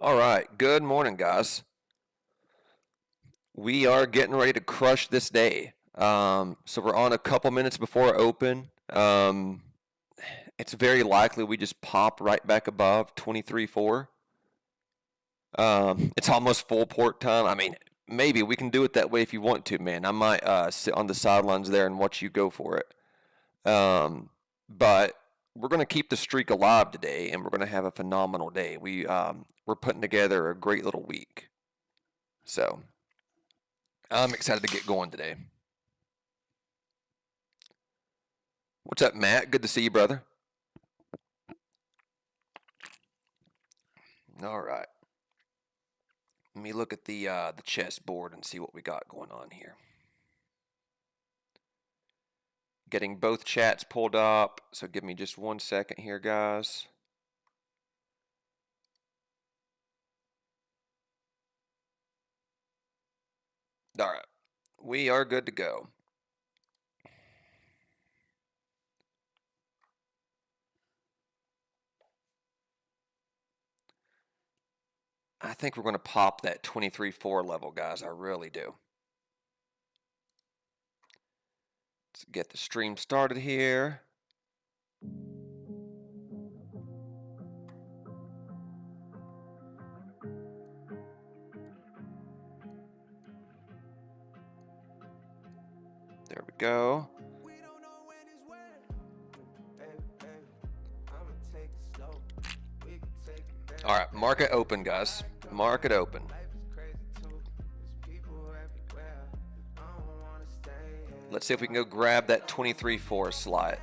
All right, good morning, guys. We are getting ready to crush this day. So we're on a couple minutes before open. It's very likely we just pop right back above 23.4. It's almost full port time. I mean, maybe we can do it that way if you want to, man. I might sit on the sidelines there and watch you go for it. But we're going to keep the streak alive today, and we're going to have a phenomenal day. We're putting together a great little week. So I'm excited to get going today. What's up, Matt? Good to see you, brother. All right. Let me look at the chessboard and see what we got going on here. Getting both chats pulled up, so give me just 1 second here, guys. All right. We are good to go. I think we're going to pop that 23.4 level, guys. I really do. Let's get the stream started here. There we go. All right, market open, guys. Market open. Let's see if we can go grab that 23.4 slot.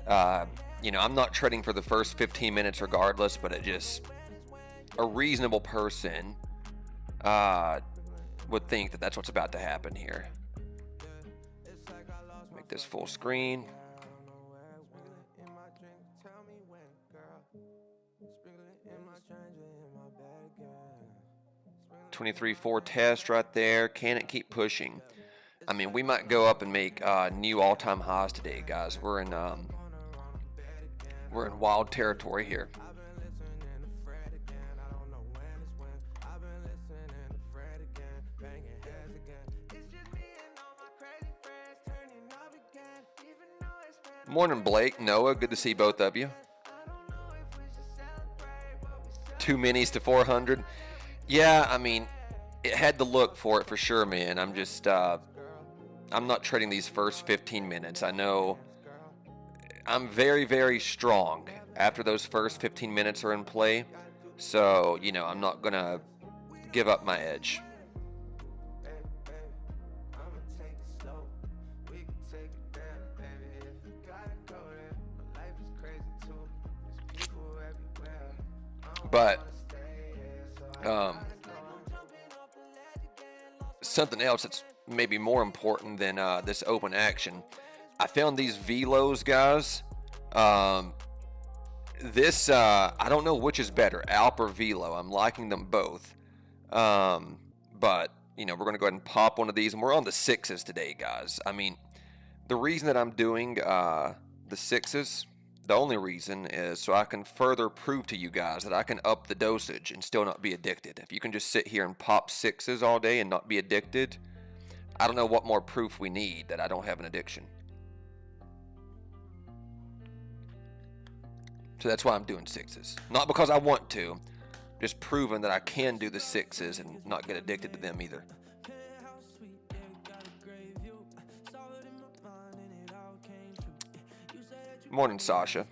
I'm not trading for the first 15 minutes regardless, but a reasonable person would think that that's what's about to happen here. Make this full screen. 23.4 test right there. Can it keep pushing? I mean, we might go up and make new all-time highs today, guys. We're in wild territory here. Morning, Blake, Noah. Good to see both of you. 2 minis to 400. Yeah, I mean, it had to look for it for sure, man. I'm not trading these first 15 minutes. I know I'm very, very strong after those first 15 minutes are in play. So, I'm not going to give up my edge. But something else that's maybe more important than this open action, I found these velos, guys. I don't know which is better, Alp or Velo. I'm liking them both. But we're going to go ahead and pop one of these, and we're on the 6s today, guys. I mean, the reason that I'm doing the 6s, the only reason is so I can further prove to you guys that I can up the dosage and still not be addicted. If you can just sit here and pop 6s all day and not be addicted, I don't know what more proof we need that I don't have an addiction. So that's why I'm doing 6s. Not because I want to, just proving that I can do the 6s and not get addicted to them either. Morning, Sasha.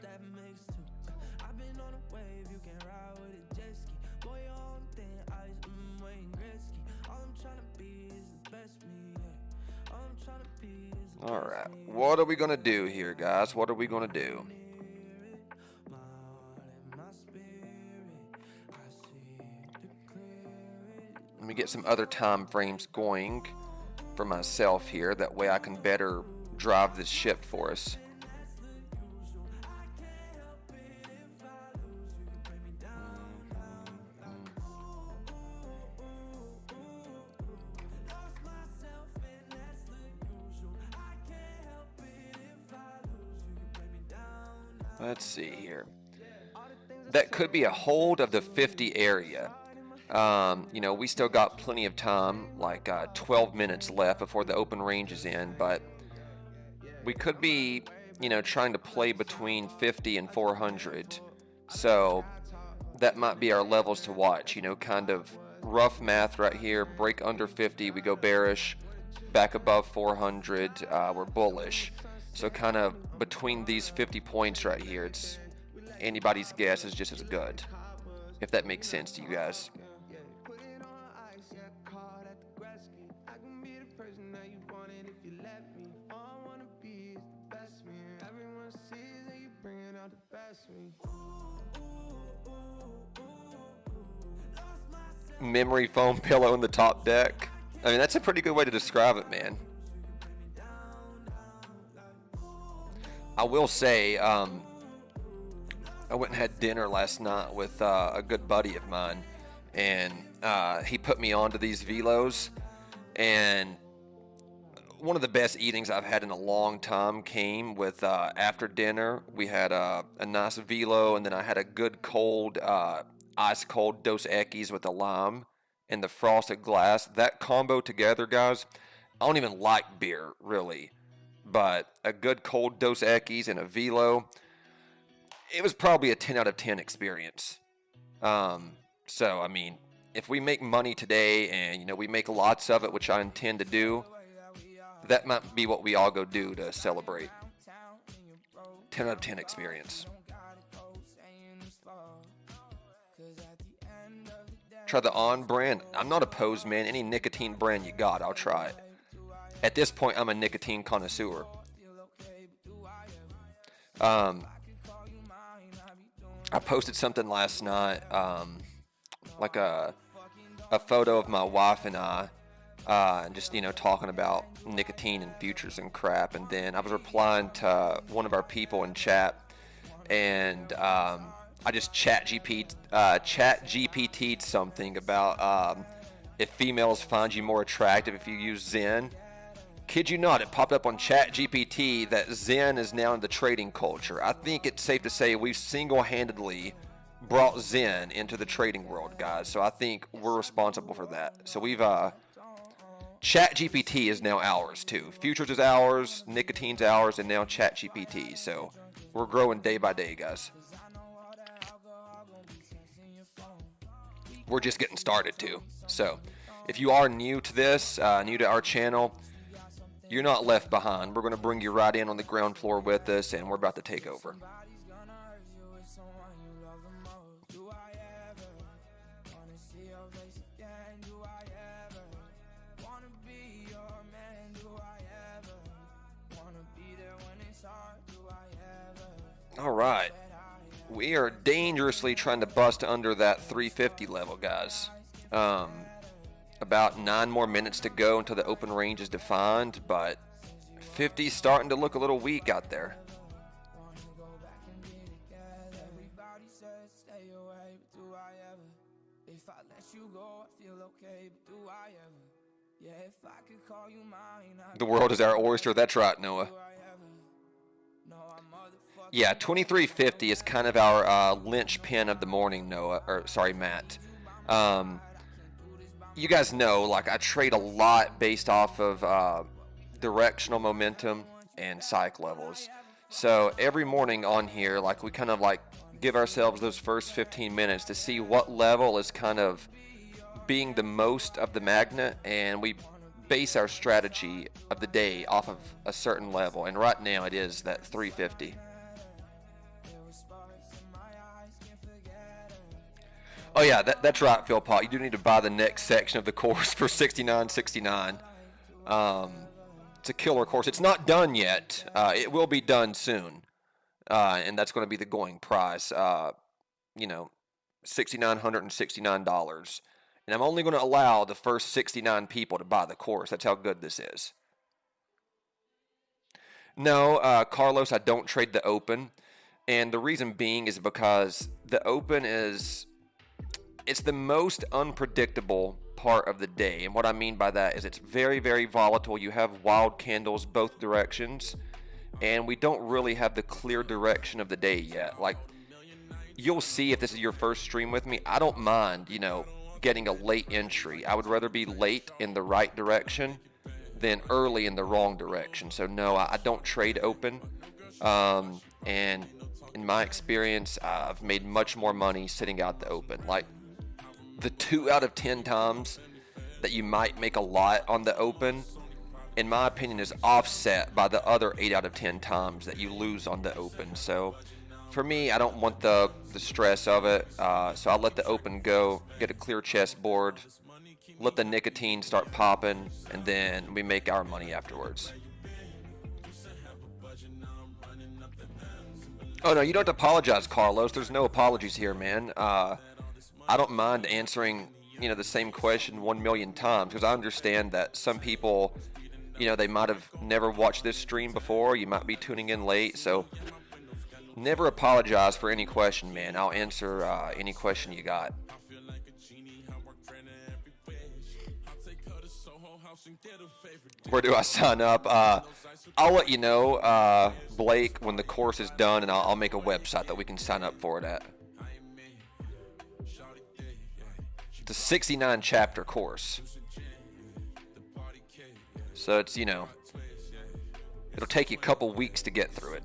All right, what are we going to do here, guys? What are we going to do? Let me get some other time frames going for myself here. That way I can better drive this ship for us. Let's see here. That could be a hold of the 50 area. You know, we still got plenty of time, like 12 minutes left before the open range is in, but we could be, you know, trying to play between 50 and 400. So that might be our levels to watch, you know, kind of rough math right here. Break under 50, we go bearish. Back above 400, we're bullish. So kind of between these 50 points right here, it's anybody's guess is just as good, if that makes sense to you guys. Memory foam pillow in the top deck. I mean, that's a pretty good way to describe it, man. I will say, I went and had dinner last night with a good buddy of mine, and he put me onto these velos, and one of the best eatings I've had in a long time came with after dinner. We had a nice velo, and then I had a good cold, ice cold Dos Equis with a lime and the frosted glass. That combo together, guys, I don't even like beer, really, but a good cold Dos Equis and a velo, it was probably a 10 out of 10 experience. So, I mean, if we make money today and, you know, we make lots of it, which I intend to do, that might be what we all go do to celebrate. 10 out of 10 experience. Try the On brand. I'm not opposed, man. Any nicotine brand you got, I'll try it. At this point, I'm a nicotine connoisseur. I posted something last night, like a photo of my wife and I, just, you know, talking about nicotine and futures and crap. And then I was replying to one of our people in chat, and I just chat GPT'd something about if females find you more attractive if you use Zen. Kid you not, it popped up on Chat GPT that Zen is now in the trading culture. I think it's safe to say we've single-handedly brought Zen into the trading world, guys. So I think we're responsible for that. So we've Chat GPT is now ours too. Futures is ours, nicotine's ours, and now Chat GPT. So we're growing day by day, guys. We're just getting started too. So if you are new to this, new to our channel, you're not left behind. We're going to bring you right in on the ground floor with us, and we're about to take over. All right. We are dangerously trying to bust under that 350 level, guys. About 9 more minutes to go until the open range is defined, but 50's starting to look a little weak out there. The world is our oyster. That's right, Noah. Yeah, 2350 is kind of our linchpin of the morning, Noah. Or sorry, Matt. You guys know, like, I trade a lot based off of directional momentum and psych levels. So every morning on here, like, we kind of like give ourselves those first 15 minutes to see what level is kind of being the most of the magnet, and we base our strategy of the day off of a certain level. And right now it is that 350. Oh yeah, that's right, Phil Pot. You do need to buy the next section of the course for $69.69. It's a killer course. It's not done yet. It will be done soon, and that's going to be the going price. You know, $6,969, and I'm only going to allow the first 69 people to buy the course. That's how good this is. No, Carlos, I don't trade the open, and the reason being is because the open is. It's the most unpredictable part of the day. And what I mean by that is it's very, very volatile. You have wild candles both directions. And we don't really have the clear direction of the day yet. Like, you'll see if this is your first stream with me. I don't mind, you know, getting a late entry. I would rather be late in the right direction than early in the wrong direction. So no, I don't trade open. And in my experience, I've made much more money sitting out the open. Like the 2 out of 10 times that you might make a lot on the open, in my opinion, is offset by the other 8 out of 10 times that you lose on the open. So for me, I don't want the stress of it. So I let the open go, get a clear chessboard, let the nicotine start popping, and then we make our money afterwards. Oh no, you don't have to apologize, Carlos. There's no apologies here, man. I don't mind answering, the same question 1 million times, because I understand that some people, they might have never watched this stream before. You might be tuning in late, so never apologize for any question, man. I'll answer any question you got. Where do I sign up? I'll let you know, Blake, when the course is done, and I'll make a website that we can sign up for it at. It's a 69 chapter course. So it's, it'll take you a couple weeks to get through it.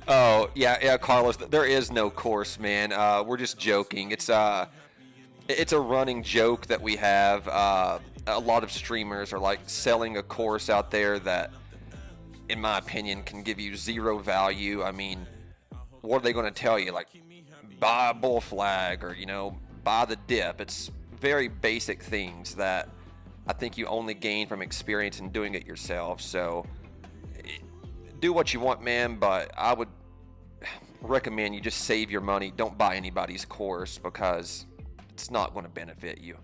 Oh, yeah, Carlos, there is no course, man. We're just joking. It's a running joke that we have. A lot of streamers are like selling a course out there that, in my opinion, can give you zero value. I mean, what are they going to tell you? Like, buy a bull flag or, buy the dip. It's very basic things that I think you only gain from experience and doing it yourself. So do what you want, man, but I would recommend you just save your money. Don't buy anybody's course because it's not going to benefit you.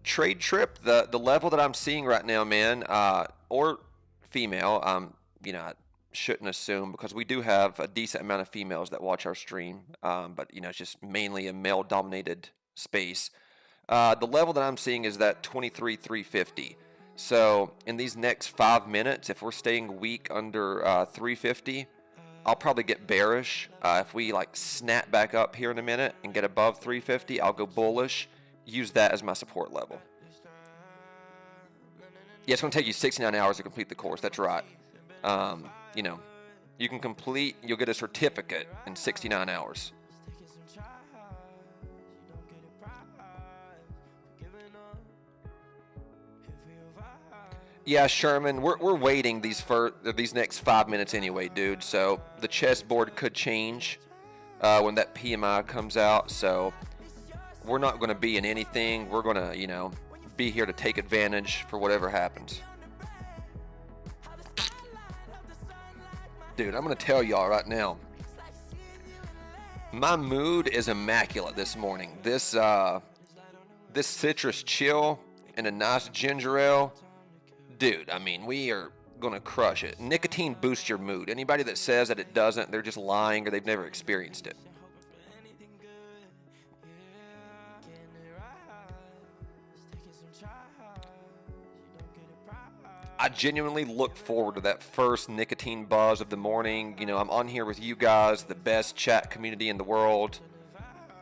Trade trip, the level that I'm seeing right now, man, or female, I shouldn't assume because we do have a decent amount of females that watch our stream, but it's just mainly a male dominated space. The level that I'm seeing is that 23,350. So in these next 5 minutes, if we're staying weak under 350, I'll probably get bearish. If we snap back up here in a minute and get above 350, I'll go bullish. Use that as my support level. Yeah, it's going to take you 69 hours to complete the course. That's right. You can complete, you'll get a certificate in 69 hours. Yeah, Sherman, we're waiting these next 5 minutes anyway, dude. So the chessboard could change when that PMI comes out. So we're not going to be in anything. We're going to, be here to take advantage for whatever happens. Dude, I'm going to tell y'all right now. My mood is immaculate this morning. This citrus chill and a nice ginger ale. Dude, I mean, we are going to crush it. Nicotine boosts your mood. Anybody that says that it doesn't, they're just lying or they've never experienced it. I genuinely look forward to that first nicotine buzz of the morning. I'm on here with you guys, the best chat community in the world.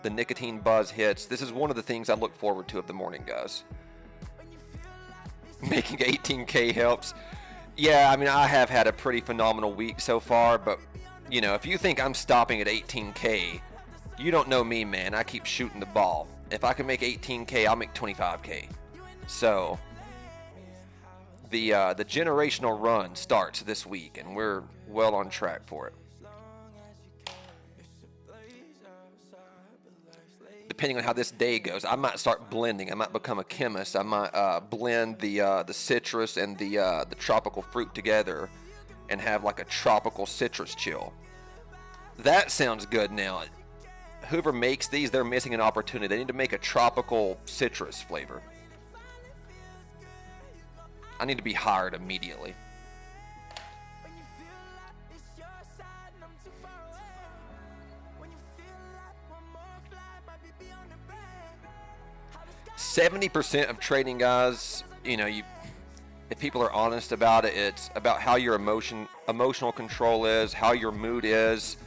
The nicotine buzz hits. This is one of the things I look forward to of the morning, guys. Making 18K helps. Yeah, I mean, I have had a pretty phenomenal week so far, but, if you think I'm stopping at 18K, you don't know me, man. I keep shooting the ball. If I can make 18K, I'll make 25K. So the generational run starts this week, and we're well on track for it. Depending on how this day goes, I might start blending. I might become a chemist. I might blend the citrus and the tropical fruit together and have like a tropical citrus chill. That sounds good now. Whoever makes these, they're missing an opportunity. They need to make a tropical citrus flavor. I need to be hired immediately. %70 of trading, guys, you know, if people are honest about it, it's about how your emotional control is, how your mood is.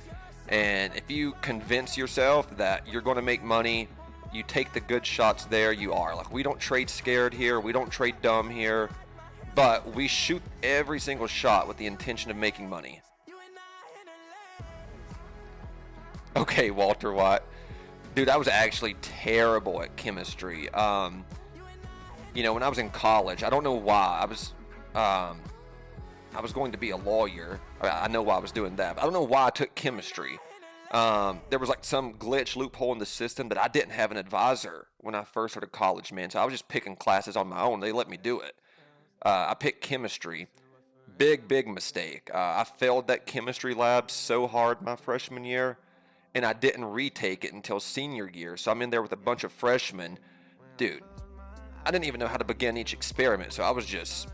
And if you convince yourself that you're going to make money, you take the good shots there, you are. Like, we don't trade scared here, we don't trade dumb here, but we shoot every single shot with the intention of making money. Okay, Walter White. Dude, I was actually terrible at chemistry. You know, when I was in college, I don't know why. I was going to be a lawyer. I know why I was doing that, but I don't know why I took chemistry. There was like some glitch loophole in the system that I didn't have an advisor when I first started college, man. So I was just picking classes on my own. They let me do it. I picked chemistry. Big mistake. I failed that chemistry lab so hard my freshman year, and I didn't retake it until senior year. So I'm in there with a bunch of freshmen. Dude, I didn't even know how to begin each experiment, so I was just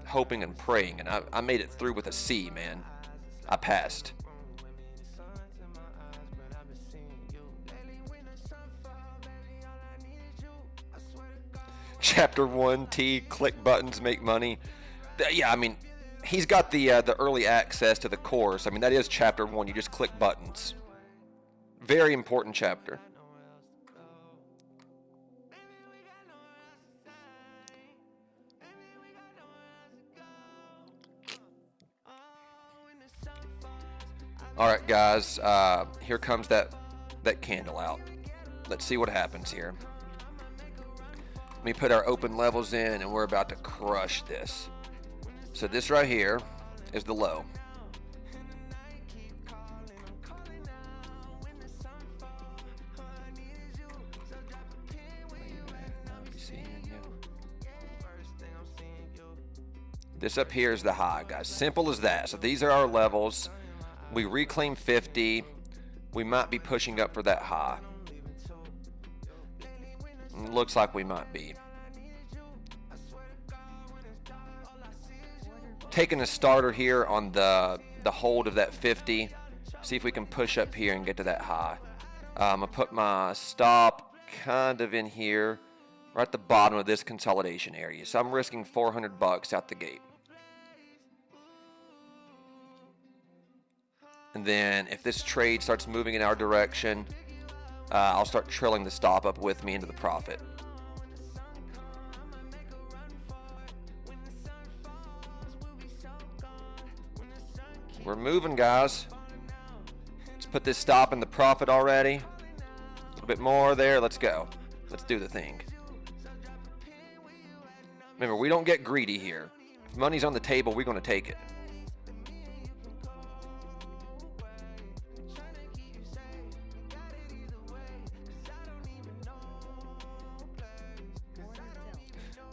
hoping and praying, and I made it through with a C, man. I passed. Chapter 1T, click buttons, make money. Yeah, I mean, he's got the early access to the course. I mean, that is chapter 1. You just click buttons. Very important chapter. All right, guys, here comes that candle out. Let's see what happens here. Let me put our open levels in, and we're about to crush this. So this right here is the low. This up here is the high, guys. Simple as that. So these are our levels. We reclaim 50. We might be pushing up for that high. Looks like we might be. Taking a starter here on the hold of that 50. See if we can push up here and get to that high. I'm going to put my stop kind of in here, right at the bottom of this consolidation area. So I'm risking $400 out the gate. And then if this trade starts moving in our direction, I'll start trailing the stop up with me into the profit. We're moving, guys. Let's put this stop in the profit already. A little bit more there. Let's go. Let's do the thing. Remember, we don't get greedy here. If money's on the table, we're going to take it.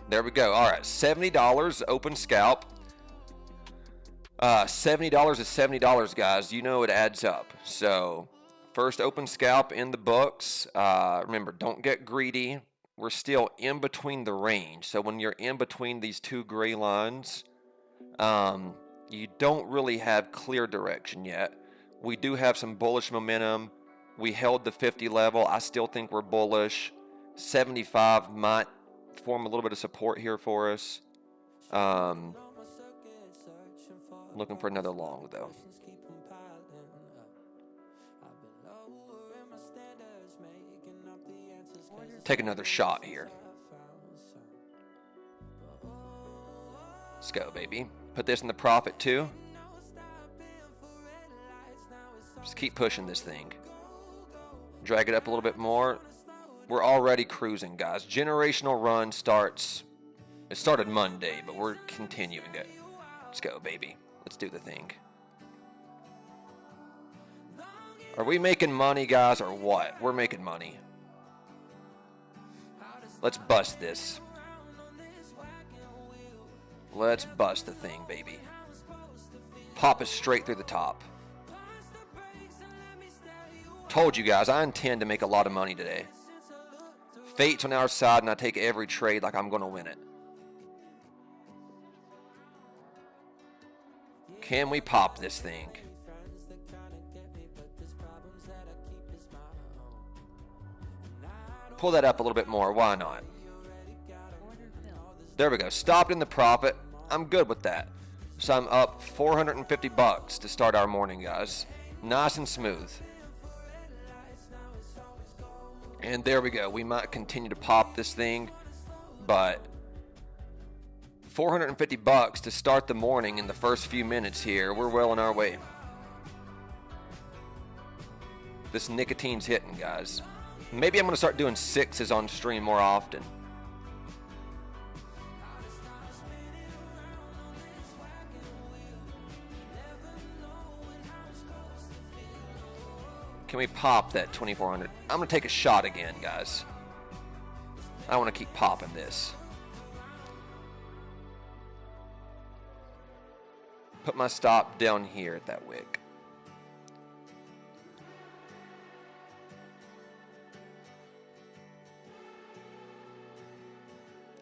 There we go. All right, $70 open scalp. $70 is $70, guys. You know it adds up. So first open scalp in the books. Remember, don't get greedy. We're still in between the range. So when you're in between these two gray lines, you don't really have clear direction yet. We do have some bullish momentum. We held the 50 level. I still think we're bullish. 75 might form a little bit of support here for us. Looking for another long, though. Take another shot here. Let's go, baby. Put this in the profit, too. Just keep pushing this thing. Drag it up a little bit more. We're already cruising, guys. Generational run starts. It started Monday, but we're continuing it. Let's go, baby. Let's do the thing. Are we making money, guys, or what? We're making money. Let's bust this. Let's bust the thing, baby. Pop us straight through the top. Told you guys, I intend to make a lot of money today. Fate's on our side, and I take every trade like I'm going to win it. Can we pop this thing? Pull that up a little bit more. Why not? There we go. Stopped in the profit. I'm good with that. So I'm up $450 to start our morning, guys. Nice and smooth. And there we go. We might continue to pop this thing, but $450 to start the morning in the first few minutes here. We're well on our way. This nicotine's hitting, guys. Maybe I'm going to start doing 6s on stream more often. Can we pop that 2400? I'm going to take a shot again, guys. I want to keep popping this. Put my stop down here at that wick.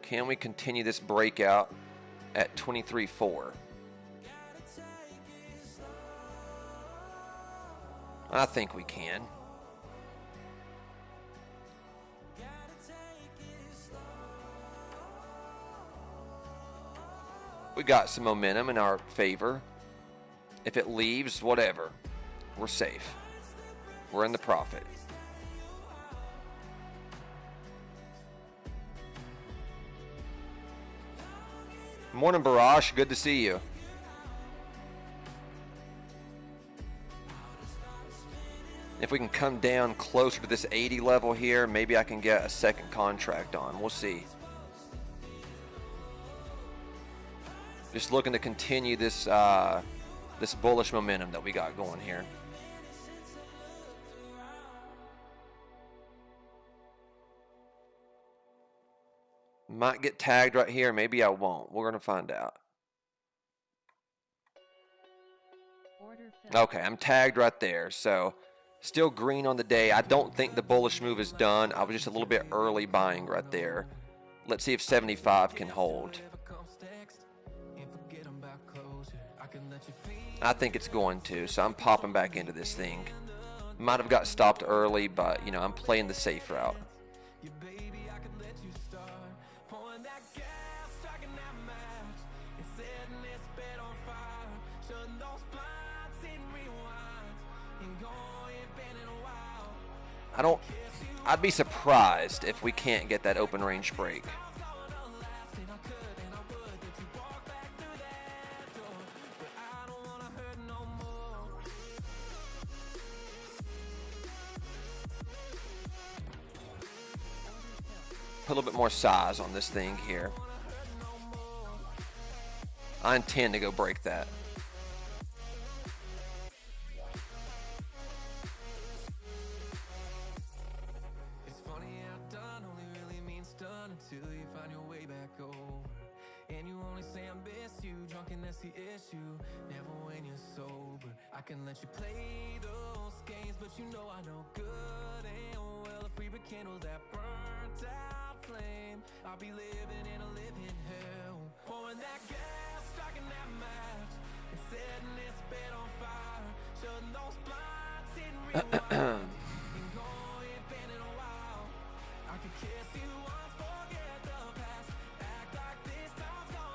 Can we continue this breakout at 23.4? I think we can. We got some momentum in our favor. If it leaves, whatever. We're safe. We're in the profit. Morning, Barash. Good to see you. If we can come down closer to this 80 level here, maybe I can get a second contract on. We'll see. Just looking to continue this this bullish momentum that we got going here. Might get tagged right here. Maybe I won't. We're going to find out. Okay, I'm tagged right there. So still green on the day. I don't think the bullish move is done. I was just a little bit early buying right there. Let's see if 75 can hold. I think it's going to, so I'm popping back into this thing. Might have got stopped early, but, you know, I'm playing the safe route. I'd be surprised if we can't get that open range break. Put a little bit more size on this thing here. I intend to go break that.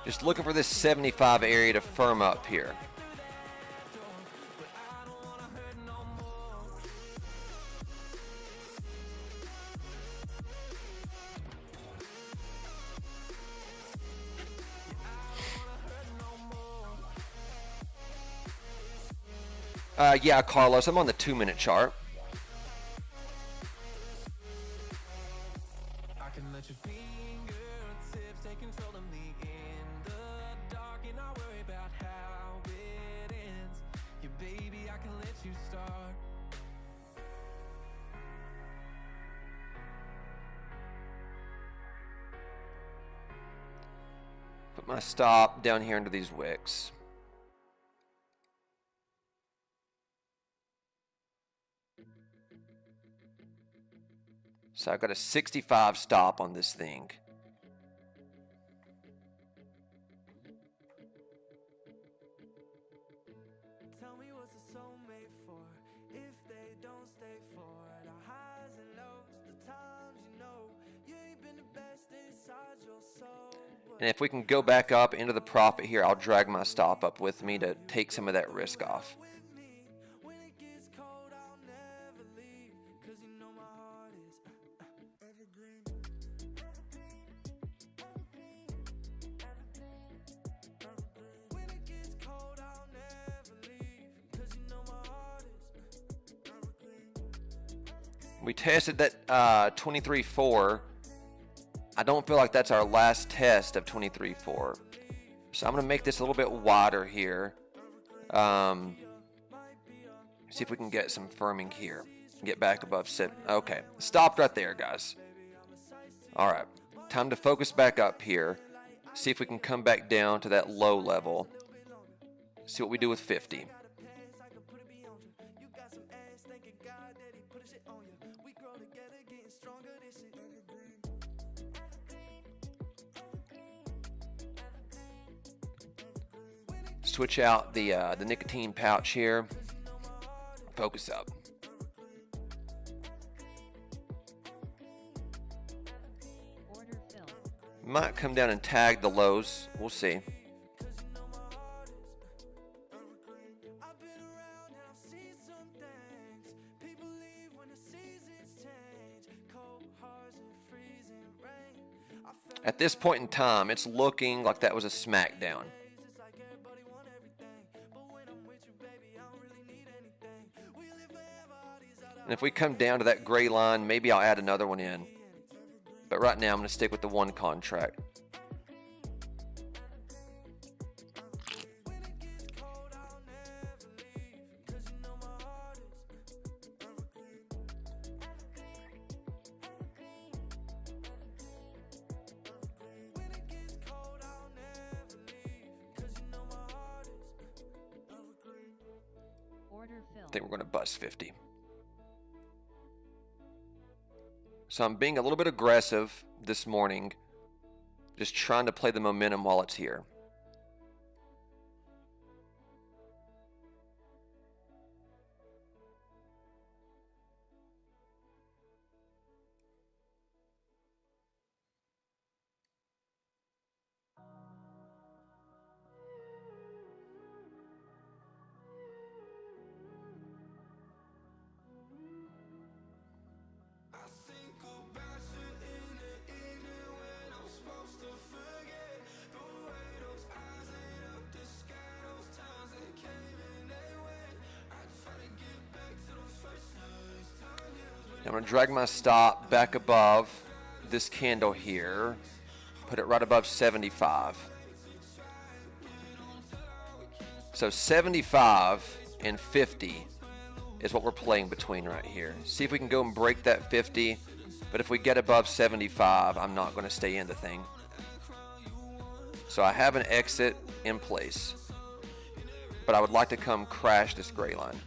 Just looking for this 75 area to firm up here. Yeah, Carlos, I'm on the 2-minute chart. Put my stop down here into these wicks. So I've got a 65 stop on this thing. Tell me what's the soul made for if they don't stay for the highs and lows, the times you know you ain't been the best inside your soul, but And if we can go back up into the profit here, I'll drag my stop up with me to take some of that risk off. When it gets cold, I'll never leave. 'Cause you know my heart is evergreen. When it gets cold, I'll never leave. 'Cause you know my heart is evergreen. We tested that 23.4. I don't feel like that's our last test of 23.4. So I'm going to make this a little bit wider here. See if we can get some firming here. Get back above 7. Okay, stopped right there, guys. All right, time to focus back up here. See if we can come back down to that low level. See what we do with 50. Switch out the nicotine pouch here. Focus up. Order filled. Might come down and tag the lows. We'll see. I've been around and I've seen some things. People leave when the seasons change. Cold hearts and freezing rain. I felt At this point in time, it's looking like that was a smackdown. it's like everybody want everything. But when I'm with you, baby, I don't really need anything. We live forever, all these other And if we come down to that gray line, maybe I'll add another one in. But right now, I'm going to stick with the one contract. Order I filled. think we're going to bust 50. So I'm being a little bit aggressive this morning, just trying to play the momentum while it's here. I'm going to drag my stop back above this candle here, put it right above 75. So 75 and 50 is what we're playing between right here. See if we can go and break that 50, but if we get above 75, I'm not going to stay in the thing. So I have an exit in place, but I would like to come crash this gray line.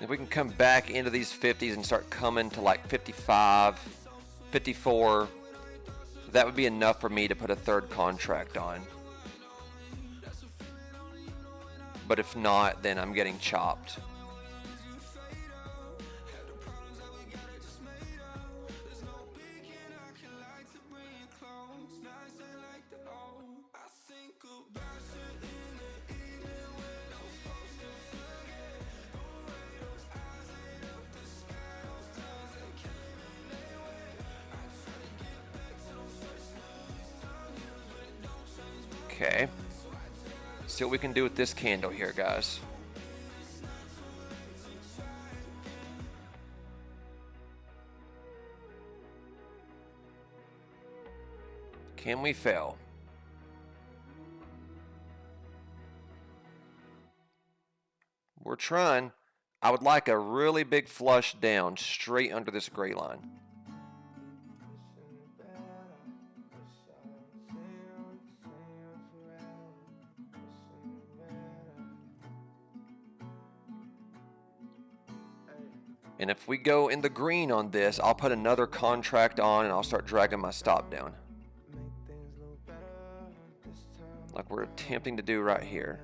If we can come back into these 50s and start coming to like 55, 54, that would be enough for me to put a third contract on. But if not, then I'm getting chopped. Okay. See what we can do with this candle here, guys. Can we fail? We're trying. I would like a really big flush down straight under this gray line. And if we go in the green on this, I'll put another contract on and I'll start dragging my stop down. Like we're attempting to do right here.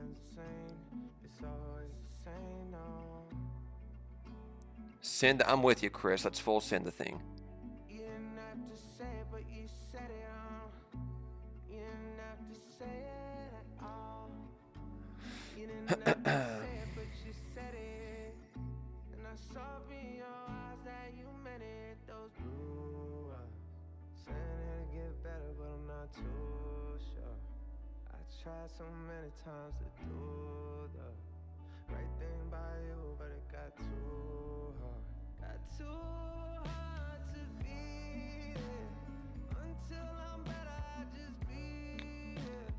Send, I'm with you, Chris. Let's full send the thing. Tried so many times to do the right thing by you, but it got too hard. Got too hard to be here. Until I'm better, I just be here.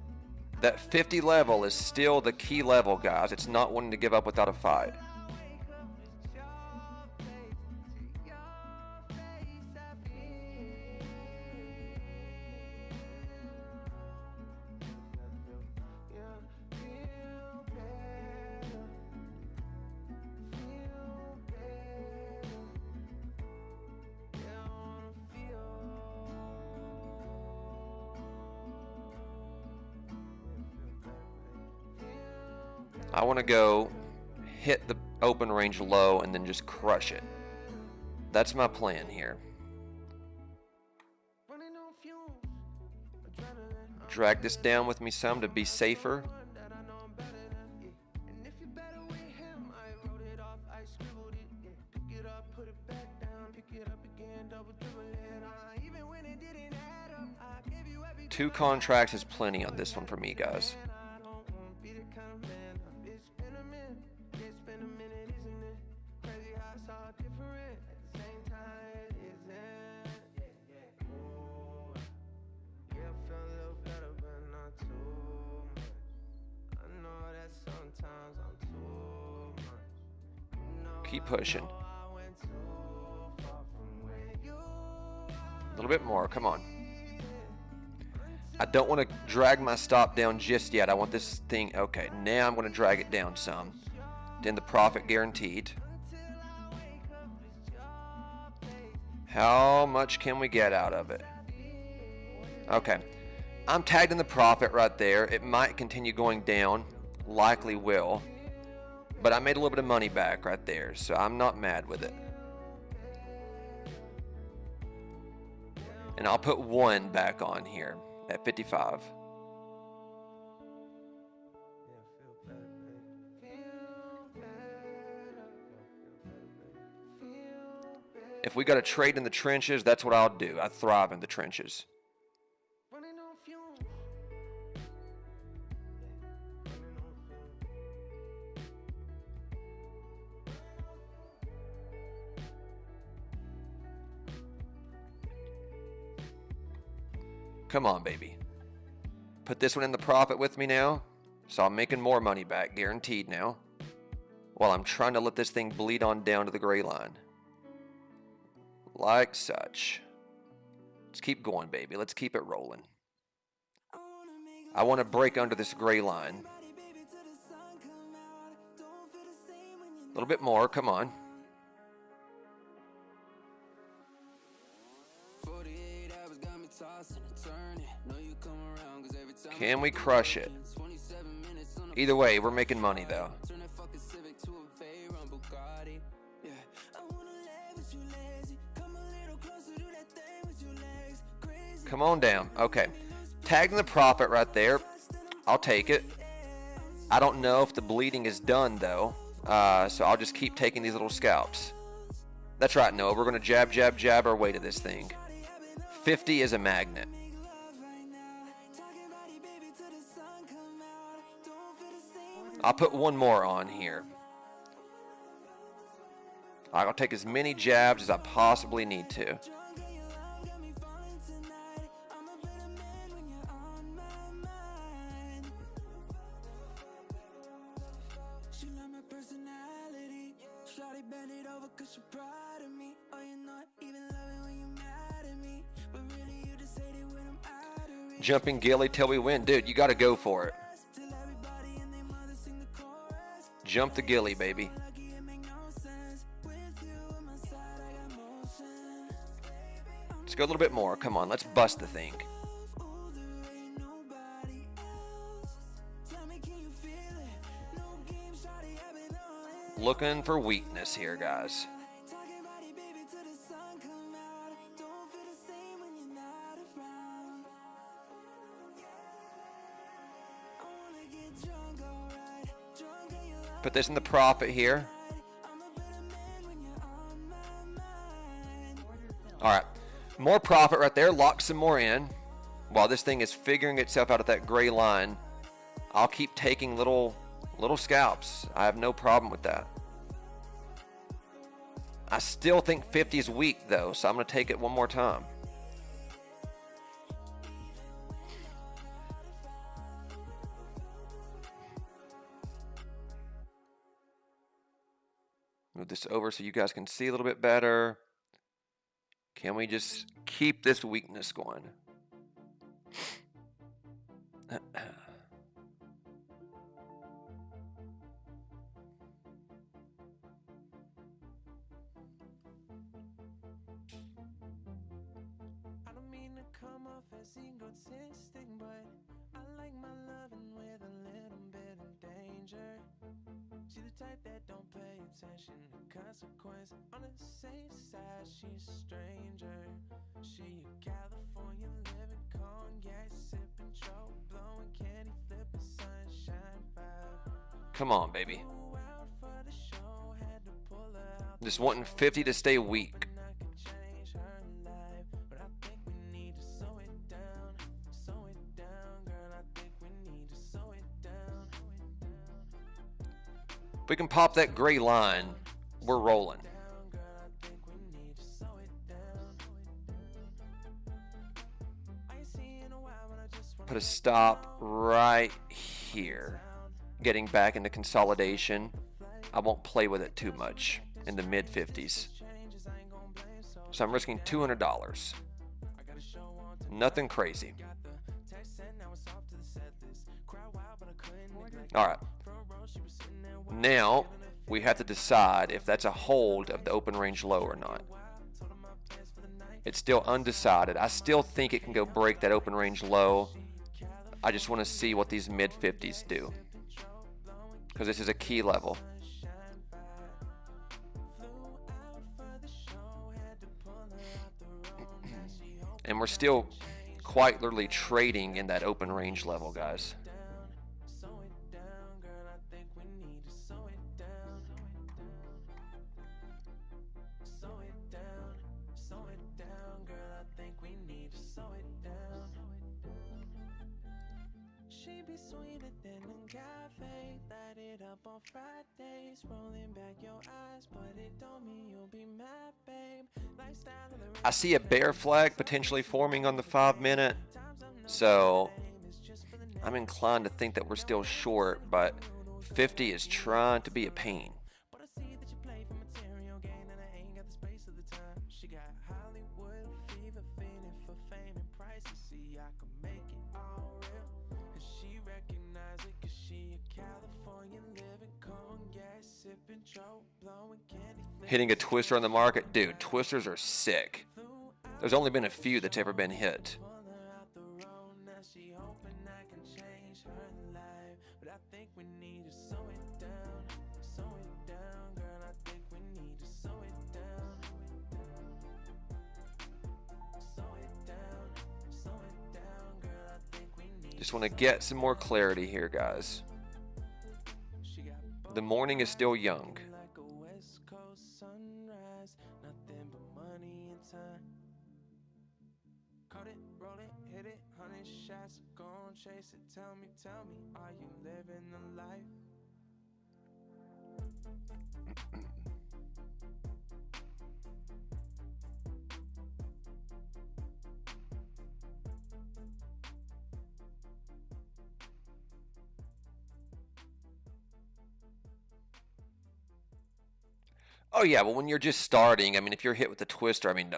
That 50 level is still the key level, guys. It's not wanting to give up without a fight. I want to go hit the open range low and then just crush it. That's my plan here. Drag this down with me some to be safer. Two contracts is plenty on this one for me, guys. Keep pushing. A little bit more, come on. I don't want to drag my stop down just yet. I want this thing, okay, now I'm going to drag it down some. Then the profit guaranteed. How much can we get out of it? Okay, I'm tagged in the profit right there. It might continue going down, likely will. But I made a little bit of money back right there, so I'm not mad with it. And I'll put one back on here at 55. If we got to trade in the trenches, that's what I'll do. I thrive in the trenches. Come on, baby. Put this one in the profit with me now. So I'm making more money back, guaranteed now. While I'm trying to let this thing bleed on down to the gray line. Like such. Let's keep going, baby. Let's keep it rolling. I want to break under this gray line. A little bit more, come on. Can we crush it? Either way, we're making money though. Come on down. Okay. Tagging the profit right there. I'll take it. I don't know if the bleeding is done though. So I'll just keep taking these little scalps. That's right, Noah. We're going to jab, jab, jab our way to this thing. 50 is a magnet. I'll put one more on here. I'll take as many jabs as I possibly need to. over cause you're proud of me. Oh, you're not even loving when you're mad at me. But really you just hate it when I'm out of reach. Jumping Gilly till we win. Dude, you got to go for it. Till everybody and their mother sing the chorus. Jump the Gilly, baby. Lucky it make no sense. With you on my side, I got motion. Let's go a little bit more. Come on, let's bust the thing. Ooh, there ain't nobody else. Tell me, can you feel it? No game, shawty, I've been on it. Looking for weakness here, guys. Talking about it, baby, till the sun come out. Don't feel the same when you're not around. I wanna get drunk, alright. Drunk and you love Put this in the profit here. I'm a better man when you're on my mind. Order filled. All right, more profit right there. Lock some more in. While this thing is figuring itself out at that gray line, I'll keep taking little scalps. I have no problem with that. I still think 50 is weak though, so I'm going to take it one more time. Move this over so you guys can see a little bit better. Can we just keep this weakness going? I don't mean to come off as egotistic, but I like my loving with a little bit of danger. She the type that don't pay attention to consequence. On the safe side, she's a stranger. She a California living, cognac sipping, troll blowing, candy flipping, sunshine vibe. Come on, baby. Flew out for the show, had to pull her out. Just wanting 50 to stay weak. I could change her life, but I think we need to slow it down, girl. I think we need to slow it down. If we can pop that gray line, we're rolling. Girl, I think we need to slow it down. I ain't seen in a while, but I just wanna Put a stop right here. Getting back into consolidation. I won't play with it too much in the mid 50s. changes. I ain't gon' blame, so So I'm risking $200. I got a show on to Nothing crazy. got the text sent, now it's off to the set list. Crowd wild, but I couldn't neglect. All right. Front row, she was sitting there watching, Now giving it we have to decide if that's a hold of the open range low or not. wild. Told her my plans for the night. It's still undecided. I still think it can go break that open range low. I just want to see what these mid 50s do. Because this is a key level. And we're still quite literally trading in that open range level, guys. Slow it down, girl. I think we need to slow it down. Slow it down, girl. I think we need to slow it down. She be sweeter than a cafe. Light it up on Fridays, rolling back your eyes, but it don't mean you'll be mad, babe. Lifestyle of the I see a bear flag potentially forming on the 5-minute. So I'm inclined to think that we're still short, but 50 is trying to be a pain. But I see that you play for material gain, and I ain't got the space of the time. She got Hollywood fever, feeling for fame and prices. See, I can make it all real, and she recognize it, cause she a California living, cognac sipping, troll blowing, candy Hitting a twister on the market. Dude, twisters are sick. There's only been a few that's ever been hit. pull her out the road. Now she hoping I can change her life, but I think we need to slow it down, girl. I think we need to slow it down, girl. I think we need. Just want to get some more clarity here, guys. She got The morning is still young. like a West Coast sunrise, nothing but money and time. Cut it, roll it, hit it, 100 shots, go and chase it. Tell me, are you living the life? Oh yeah, well when you're just starting, I mean, if you're hit with the twister, I mean,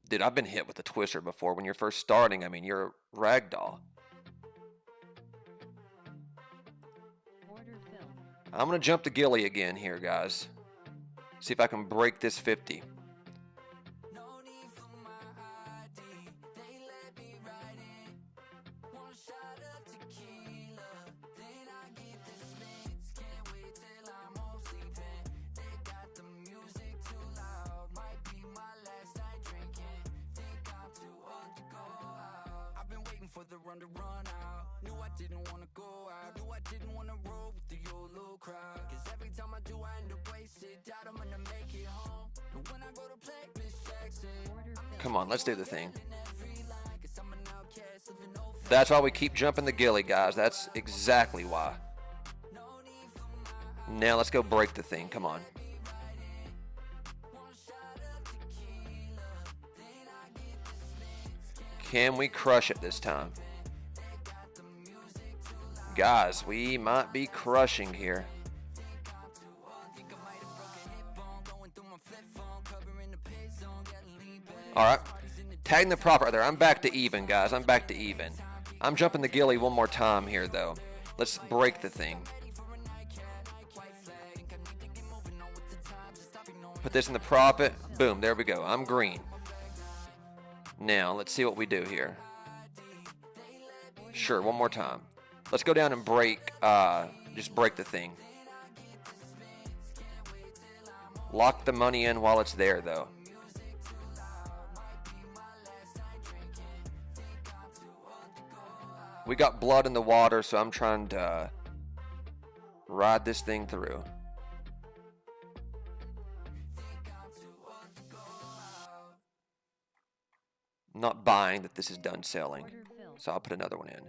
dude, I've been hit with the twister before. When you're first starting, I mean, you're a ragdoll. Order filled. I'm gonna jump the gilly again here, guys. See if I can break this 50. For the run to run out. Knew I didn't wanna go out. Knew I didn't wanna roll with the old low crowd. Cause every time I do, I end up wasted. Doubt I'm gonna make it home. And when I go to play Miss Jackson, Come on, let's do the thing. That's why we keep jumping the gilly, guys. That's exactly why. Now let's go break the thing. Come on. Can we crush it this time? Guys, we might be crushing here. Alright. Tagging the prop right there. I'm back to even, guys. I'm back to even. I'm jumping the gilly one more time here, though. Let's break the thing. Put this in the profit. Boom, there we go. I'm green. Now, let's see what we do here. Sure, one more time. Let's go down and break, just break the thing. Lock the money in while it's there, though. We got blood in the water, so I'm trying to ride this thing through. I'm not buying that this is done selling, Order filled. so I'll put another one in.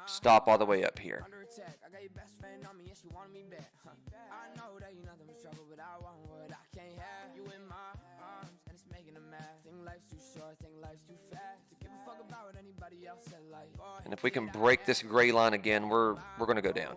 Stop all the way up here. under attack. I got your best friend on me and she wanted me back. I know that you nothing but trouble, but I want what I can't have. You in my arms and it's making a mess. Think life's too short, think life's too fast. To give a fuck about what anybody else said, like. And if we can break this gray line again, we're gonna go down.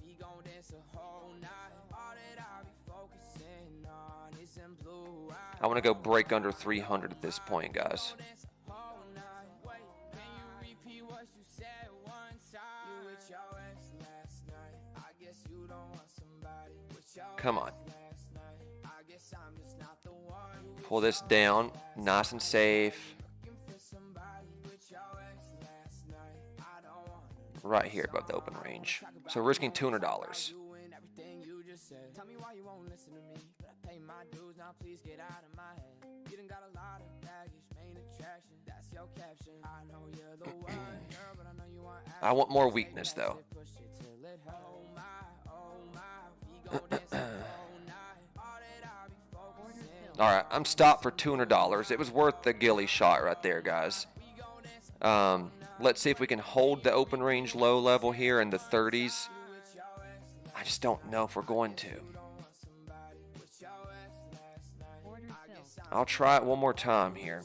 We gon' dance the whole night. All that I'll be focusing on is in blue eyes. I want to go break under 300 at this point, guys. Dance the whole night. Wait, can you repeat what you said one time? You with your ex last night. I guess you don't want somebody with your Come on. ex last night. I guess I'm just not the one. You Pull this down, nice and safe. looking for somebody with your ex last night. I don't want Right here above the open range. So we're risking $200. you and everything you just said. Tell me why you won't listen to me. But I pay my dues now, please get out of my head. You done got a lot of baggage, main attraction. That's your caption. I know you're the one, girl, but I know you want I want more weakness, though. push it till it hurt. Oh my, we gon' dance the whole night. All that I'll be focusing. All right, I'm stopped for $200. It was worth the gilly shot right there, guys. Let's see if we can hold the open range low level here in the 30s. I just don't know if we're going to. Order filled. I'll try it one more time here.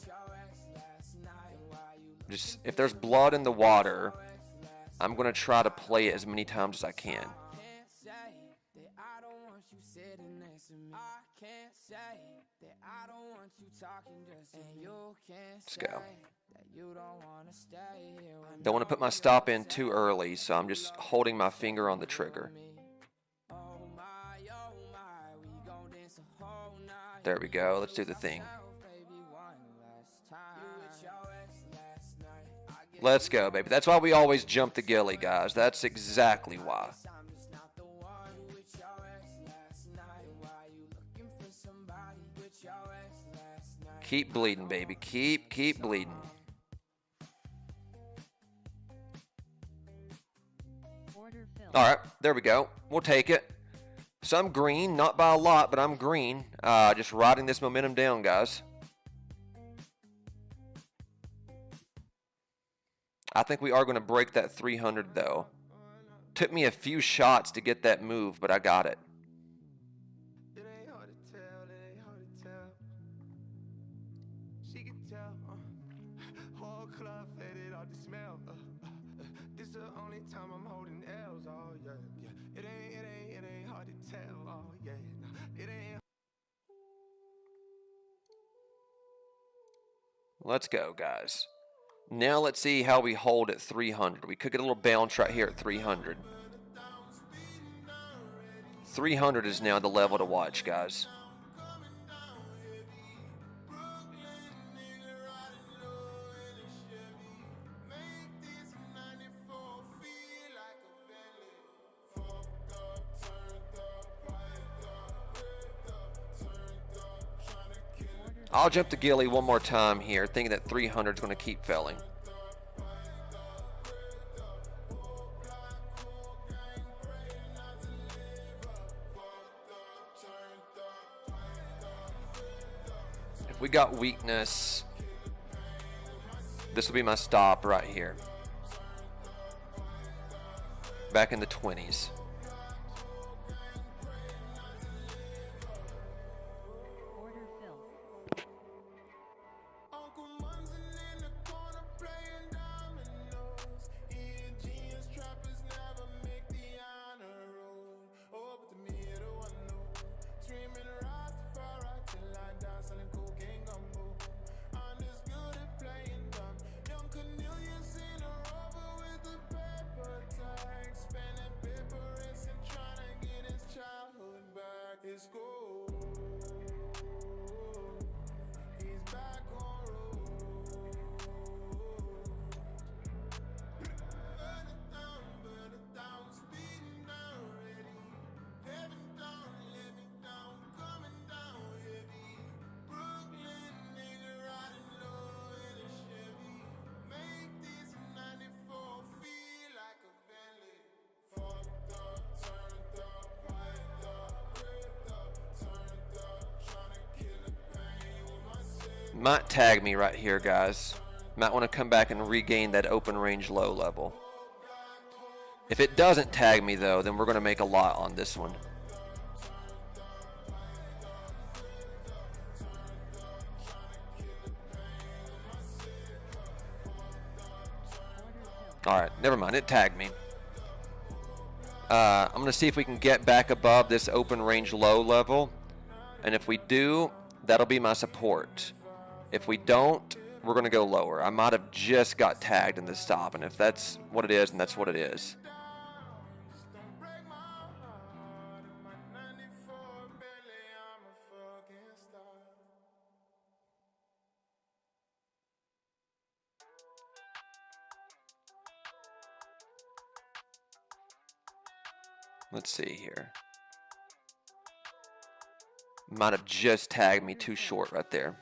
Just if there's blood in the water, I'm going to try to play it as many times as I can. Can't say that I don't want you sitting next to me. I can't say that I don't want you talking just to me. And you can't Let's say go. that you don't want to stay here with Don't want to put my stop in too early, so I'm just holding my finger on the trigger. me. Oh my, we gon' dance the whole night. There we go. Let's do the thing. Baby, one last time. You with your ex last night. I guess Let's go, baby. That's why we always jump the gilly, guys. That's exactly why. I'm just not the one. You with your ex last night. Why you looking for somebody with your ex last night? Keep bleeding, baby. Keep bleeding. Order filled. All right, there we go. We'll take it. So I'm green, not by a lot, but I'm green. Just riding this momentum down, guys. I think we are going to break that 300, though. Took me a few shots to get that move, but I got it. It ain't hard to tell, it ain't hard to tell. She can tell, whole club faded off the smell. This the only time I'm holding L's, oh yeah, yeah. It ain't hard to tell. Oh yeah, nah, it ain't. Let's go, guys. Now let's see how we hold at 300. We could get a little bounce right here at 300. 300 is now the level to watch, guys. I'll jump to Gilly one more time here, thinking that 300 is going to keep filling. If we got weakness, this will be my stop right here. Back in the 20s. Order filled. Uncle Munson in the corner playing dominoes. E&G's trappers never make the honor roll. Oh, but to me, it a one no. Streaming Rastafari till I die, selling cocaine gumbo. I'm just good at playing dumb. Young Cornelius in a rover with a paper tag, spanning paper racing, trying to get his childhood back. It's cool. He's back on road. Burn it down, speeding down, ready. Heaven down, let me down, coming down heavy. Brooklyn nigga riding low in a Chevy. Make this 94 feel like a Bentley. Fucked up, turned up, wiped up, ripped up, turned up, tryna kill the pain with my city. Might tag me right here, guys. Might want to come back and regain that open range low level. If it doesn't tag me, though, then we're going to make a lot on this one. Alright, never mind. It tagged me. I'm going to see if we can get back above this open range low level. And if we do, that'll be my support. If we don't, we're going to go lower. I might have just got tagged in the stop. And if that's what it is, then that's what it is. Don't break my heart. In my 94 Bentley, I'm a fucking star. Let's see here. Might have just tagged me too short right there.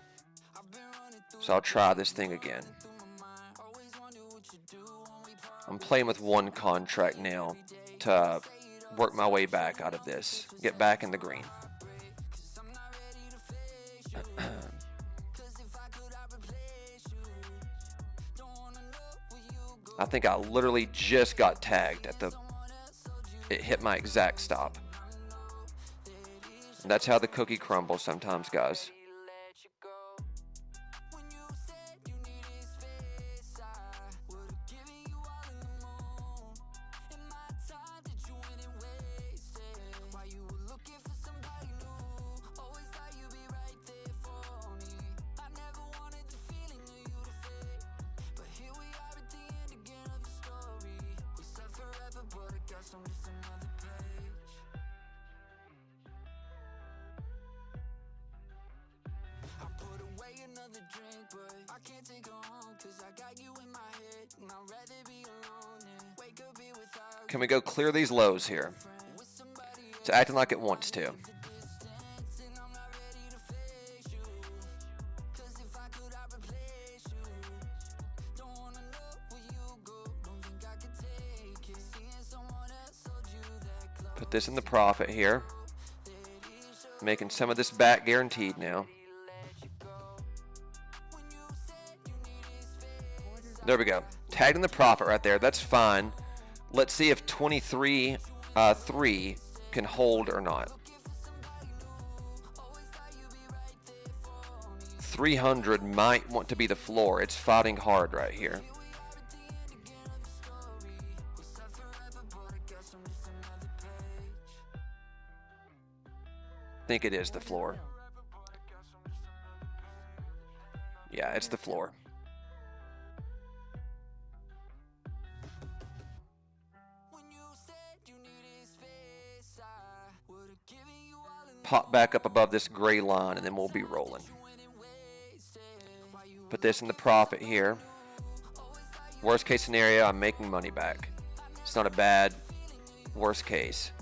So I'll try this thing again. I'm playing with one contract now to work my way back out of this. Get back in the green. I think I literally just got tagged at the... It hit my exact stop. And that's how the cookie crumbles sometimes, guys. Can we go clear these lows here? It's acting like it wants to. Put this in the profit here. Making some of this back guaranteed now. There we go. Tagged in the profit right there. That's fine. Let's see if 23.3 can hold or not. 300 might want to be the floor. It's fighting hard right here. think it is the floor. Yeah, it's the floor. Pop back up above this gray line, and then we'll be rolling. Put this in the profit here. Worst case scenario, I'm making money back. It's not a bad worst case.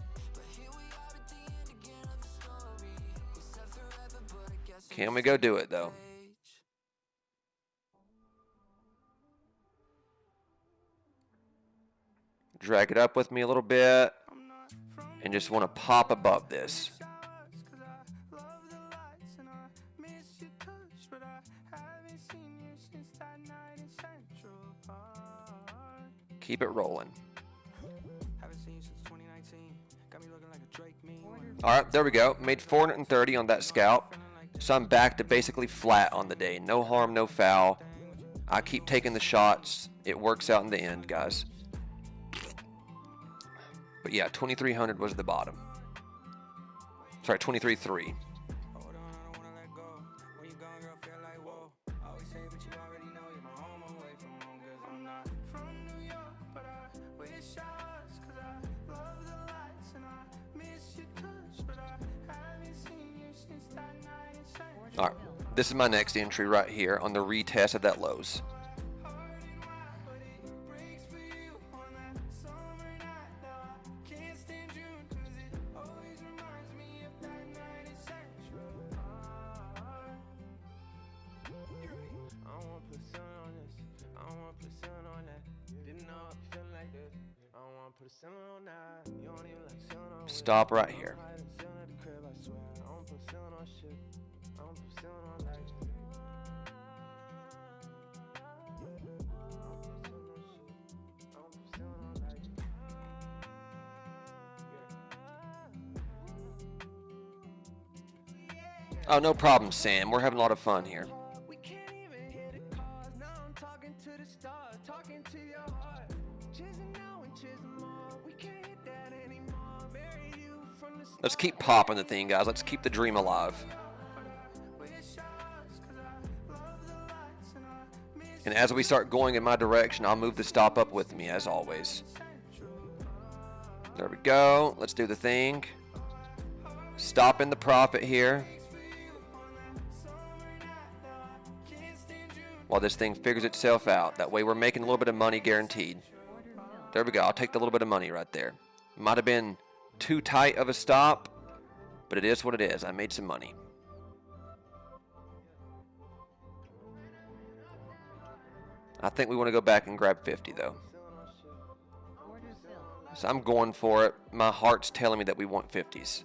Can we go do it though? Drag it up with me a little bit and just want to pop above this. Keep it rolling. All right, there we go. Made 430 on that scalp. So I'm back to basically flat on the day. No harm, no foul. I keep taking the shots. It works out in the end, guys. But yeah, 2,300 was the bottom. Sorry, 23.3. All right, this is my next entry right here on the retest of that lows. Stop right here. Oh, no problem, Sam. We're having a lot of fun here. Let's keep popping the thing, guys. Let's keep the dream alive. And as we start going in my direction, I'll move the stop up with me, as always. There we go. Let's do the thing. Stop in the profit here. While this thing figures itself out. That way we're making a little bit of money guaranteed. There we go. I'll take the little bit of money right there. Might have been too tight of a stop, but it is what it is. I made some money. I think we want to go back and grab 50 though. So I'm going for it. My heart's telling me that we want 50s.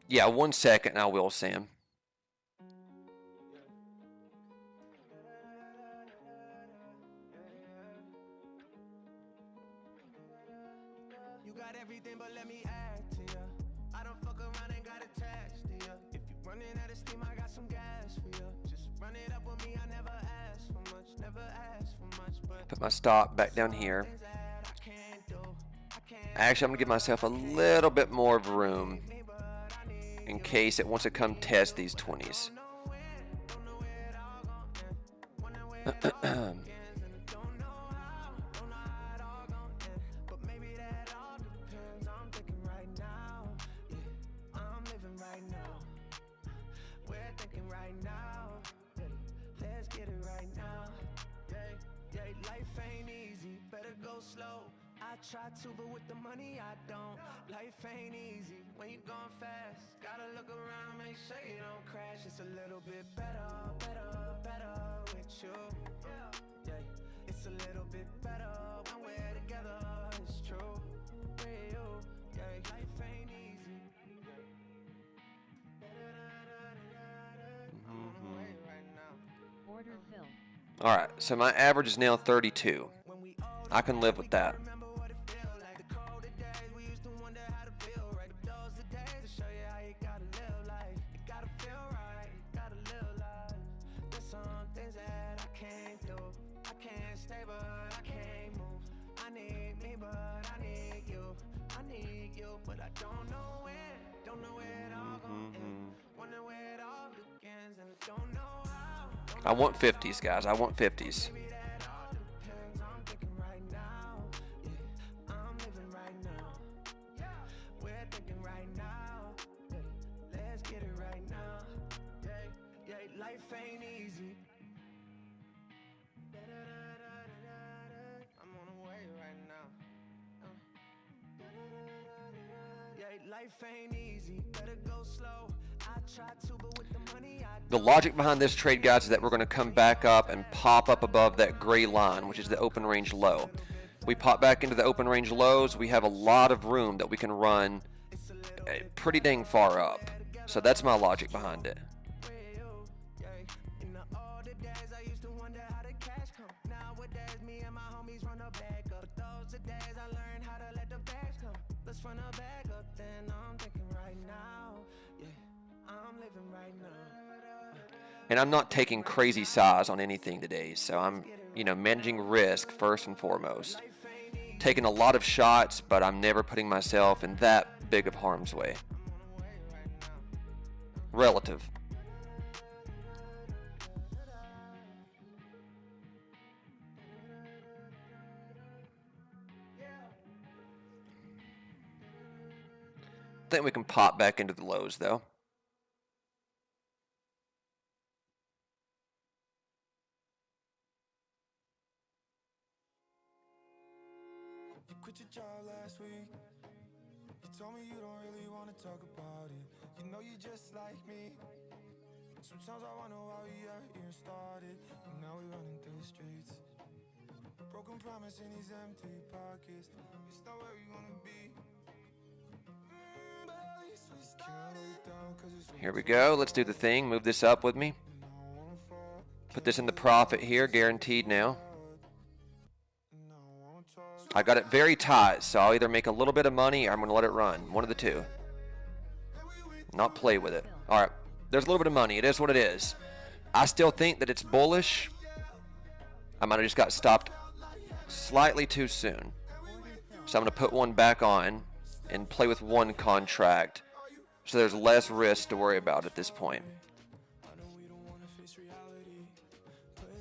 Yeah, 1 second and I will, Sam. You got everything, but let me add to ya. I don't fuck around and got attached to ya. If you running out of steam, I got some gas for ya. Just run it up with me, I never ask for much, never ask for much, but Put my stop back down here. Actually, I'm gonna give myself a little bit more of room in case it wants to come test these 20s. Try to, but with the money I don't. Life ain't easy when you going fast. Gotta look around, make sure you don't crash. It's a little bit better, better, better with you. Yeah, it's a little bit better when we're together. It's true with you. Yeah, life ain't easy. I'm on the way right now. Order filled. All right, so my average is now 32. I can live with that. I don't know when, don't know where it all gon' end. Wonder where it all begins, and I don't know how. I want 50s, guys. I want 50s. Maybe that all depends. I'm thinking right now, yeah. I'm living right now, yeah. We're thinking right now, yeah. Let's get it right now, yeah. Yeah, life ain't easy. I'm on the way right now. Yeah, life ain't easy. Better go slow. I try to, but with the money I The logic behind this trade, guys, is that we're going to come back up and pop up above that gray line, which is the open range low. We pop back into the open range lows. We have a lot of room that we can run pretty dang far up. So that's my logic behind it. real, yeah. In the older days, I used to wonder how the cash come. Nowadays, me and my homies run a bag up. But those are days I learned how to let the bags come. Let's run a bag up, then I'm thinking right now, yeah. I'm living right now. And I'm not taking crazy size on anything today. So I'm, managing risk first and foremost. Taking a lot of shots, but I'm never putting myself in that big of harm's way. Relative. I think we can pop back into the lows though. You quit your job last week. You told me you don't really want to talk about it. You know you just like me. Sometimes I wonder why we out here started, and now we running through the streets. Broken promise in these empty pockets. It's not where we wanna be. But at least we started down, 'cause it's Here we go. Let's do the thing. Move this up with me. Put this in the profit here, guaranteed now. I got it very tight, so I'll either make a little bit of money or I'm going to let it run. One of the two. Not play with it. All right. There's a little bit of money. It is what it is. I still think that it's bullish. I might have just got stopped slightly too soon. So I'm going to put one back on and play with one contract so there's less risk to worry about at this point.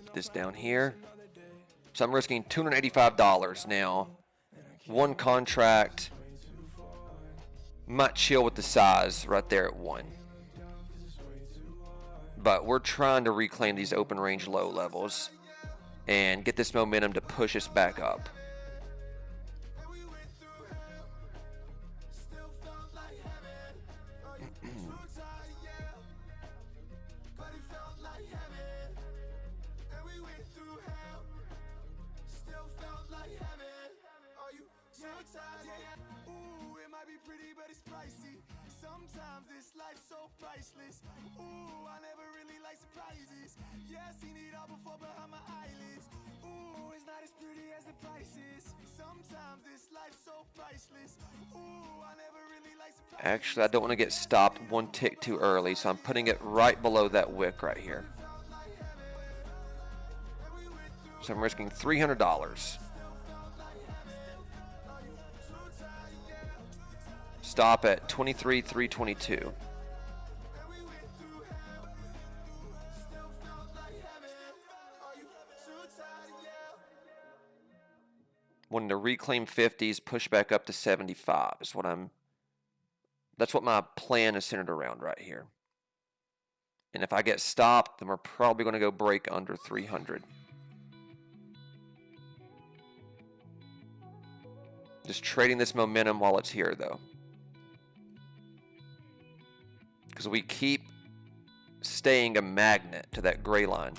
Put this down here. So I'm risking $285 now. One contract. Might chill with the size right there at 1. But we're trying to reclaim these open range low levels and get this momentum to push us back up. Ooh, it might be pretty, but it's pricey. Sometimes this life's so priceless. Ooh, I never really like surprises. Yeah, I seen it all before behind my eyelids. Ooh, it's not as pretty as the prices. Sometimes this life's so priceless. Ooh, I never really like surprises. Actually, I don't want to get stopped one tick too early, so I'm putting it right below that wick right here. So I'm risking $300. Stop at 23,322. Wanting to reclaim 50s, push back up to 75 is what that's what my plan is centered around right here. And if I get stopped, then we're probably going to go break under 300. Just trading this momentum while it's here though. Because we keep staying a magnet to that gray line.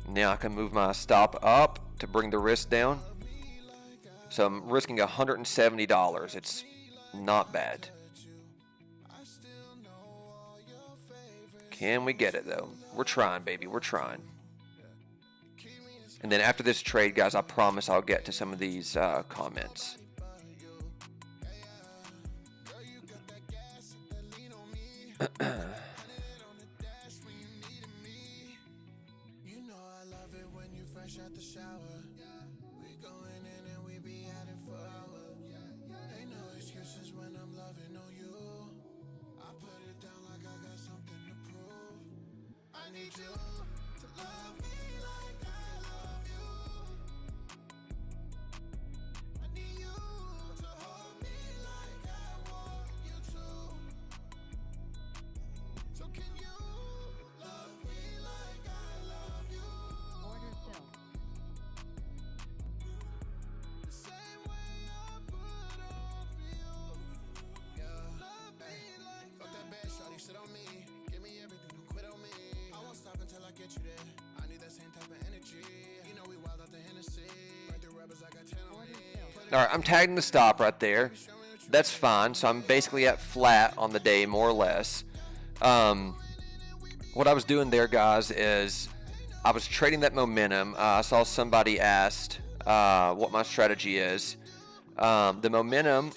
Now I can move my stop up to bring the risk down. So I'm risking $170. It's not bad. Can we get it though? We're trying, baby. We're trying. And then after this trade, guys, I promise I'll get to some of these comments. Order filled. Fuck that bad shawty, shit on me. Give me everything, don't quit on me. I won't stop until I get you there. I need that same type of energy. You know we wild out the Hennessy. Like the rebels, I got 10 on Order me. filled. All right, I'm tagging the stop right there. That's fine. So I'm basically at flat on the day, more or less. What I was doing there, guys, is I was trading that momentum. I saw somebody asked what my strategy is. The momentum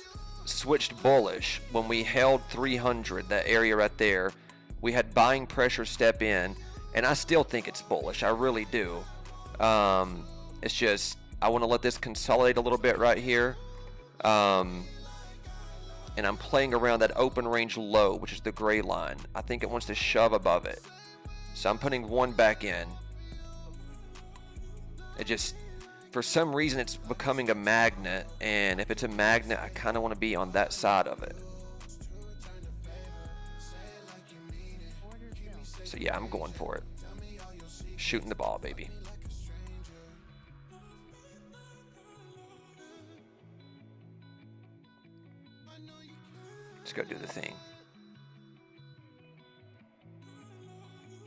switched bullish when we held 300, that area right there. We had buying pressure step in, and I still think it's bullish. I really do. It's just I want to let this consolidate a little bit right here. And I'm playing around that open range low, which is the gray line. I think it wants to shove above it. So I'm putting one back in. It just, for some reason, it's becoming a magnet. And if it's a magnet, I kind of want to be on that side of it. Order filled. So yeah, I'm going for it. Shooting the ball, baby. Let's go do the thing.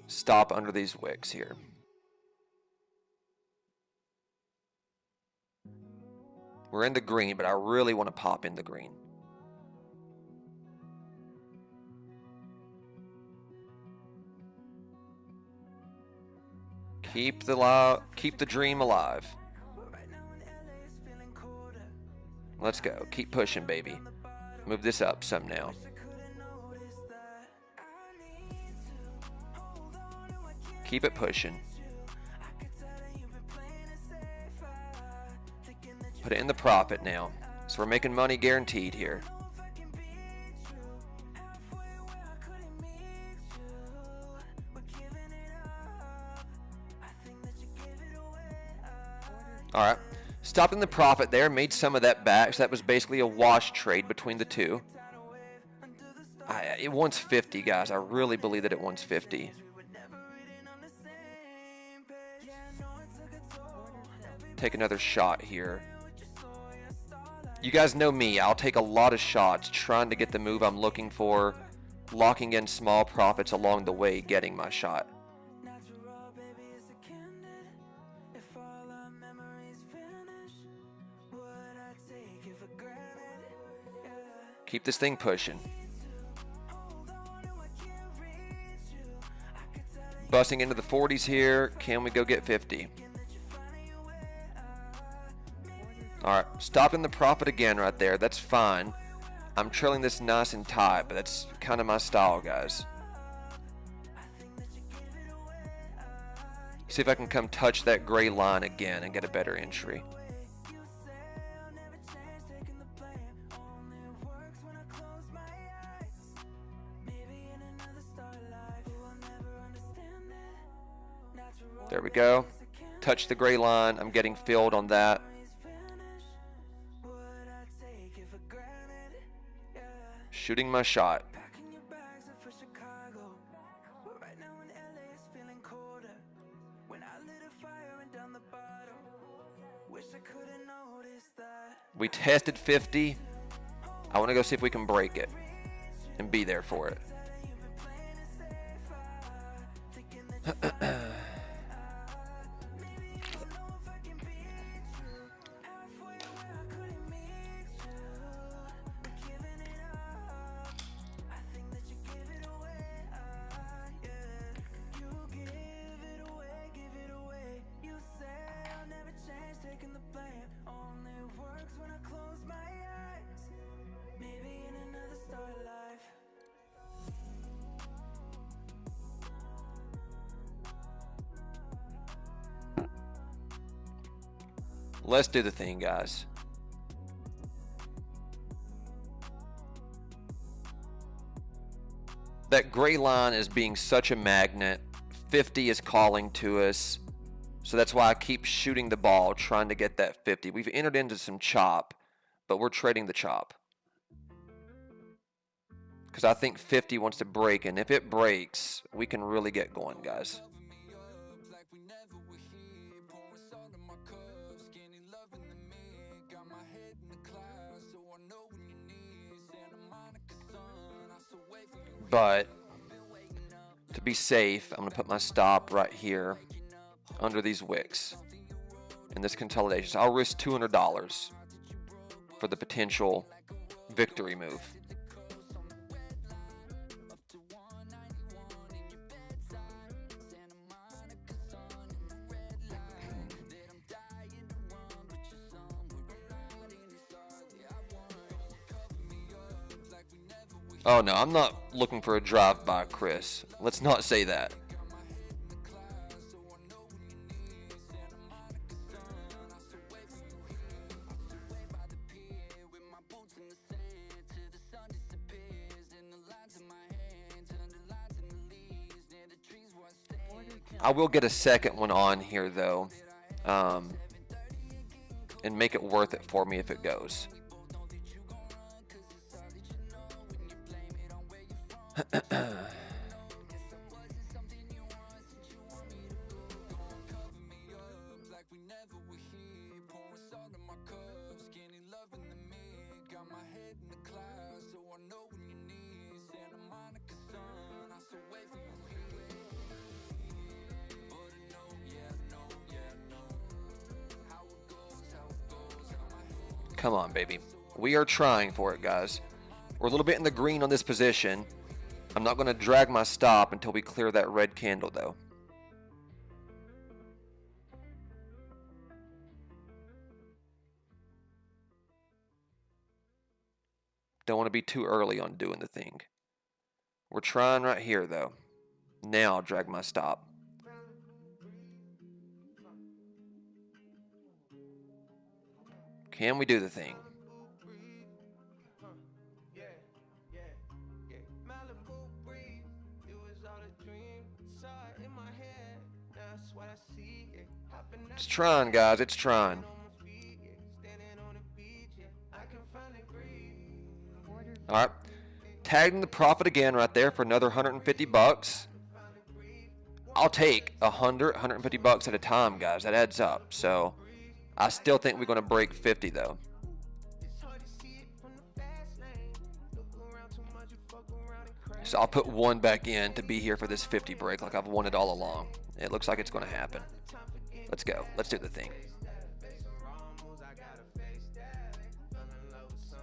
Stop under these wicks here. We're in the green, but I really want to pop in the green. Keep the dream alive. Let's go. Keep pushing, baby. Move this up some now. Keep it pushing. Put it in the profit now. So we're making money guaranteed here. All right. Stopping the profit there, made some of that back. So that was basically a wash trade between the two. It wants 50, guys. I really believe that it wants 50. Take another shot here. You guys know me. I'll take a lot of shots trying to get the move I'm looking for, locking in small profits along the way, getting my shot. Keep this thing pushing. Busting into the 40s here. Can we go get 50? All right, stopping the profit again right there. That's fine. I'm trailing this nice and tight, but that's kind of my style, guys. See if I can come touch that gray line again and get a better entry. There we go. Touch the gray line. I'm getting filled on that. Shooting my shot. We tested 50. I want to go see if we can break it and be there for it. Let's do the thing, guys. That gray line is being such a magnet. 50 is calling to us. So that's why I keep shooting the ball, trying to get that 50. We've entered into some chop, but we're trading the chop. Because I think 50 wants to break, and if it breaks, we can really get going, guys. But to be safe, I'm going to put my stop right here under these wicks in this consolidation. So I'll risk $200 for the potential victory move. Oh no, I'm not looking for a drive-by, Chris. Let's not say that. I will get a second one on here though, and make it worth it for me if it goes. Come on, baby. We are trying for it, guys. We're a little bit in the green on this position. I'm not going to drag my stop until we clear that red candle, though. Don't want to be too early on doing the thing. We're trying right here, though. Now I'll drag my stop. Can we do the thing? It's trying, guys. It's trying. All right. Tagging the profit again right there for another 150 bucks. I'll take 100, 150 bucks at a time, guys. That adds up. So I still think we're going to break 50 though. So I'll put one back in to be here for this 50 break like I've wanted all along. It looks like it's going to happen. Let's go. Let's do the thing.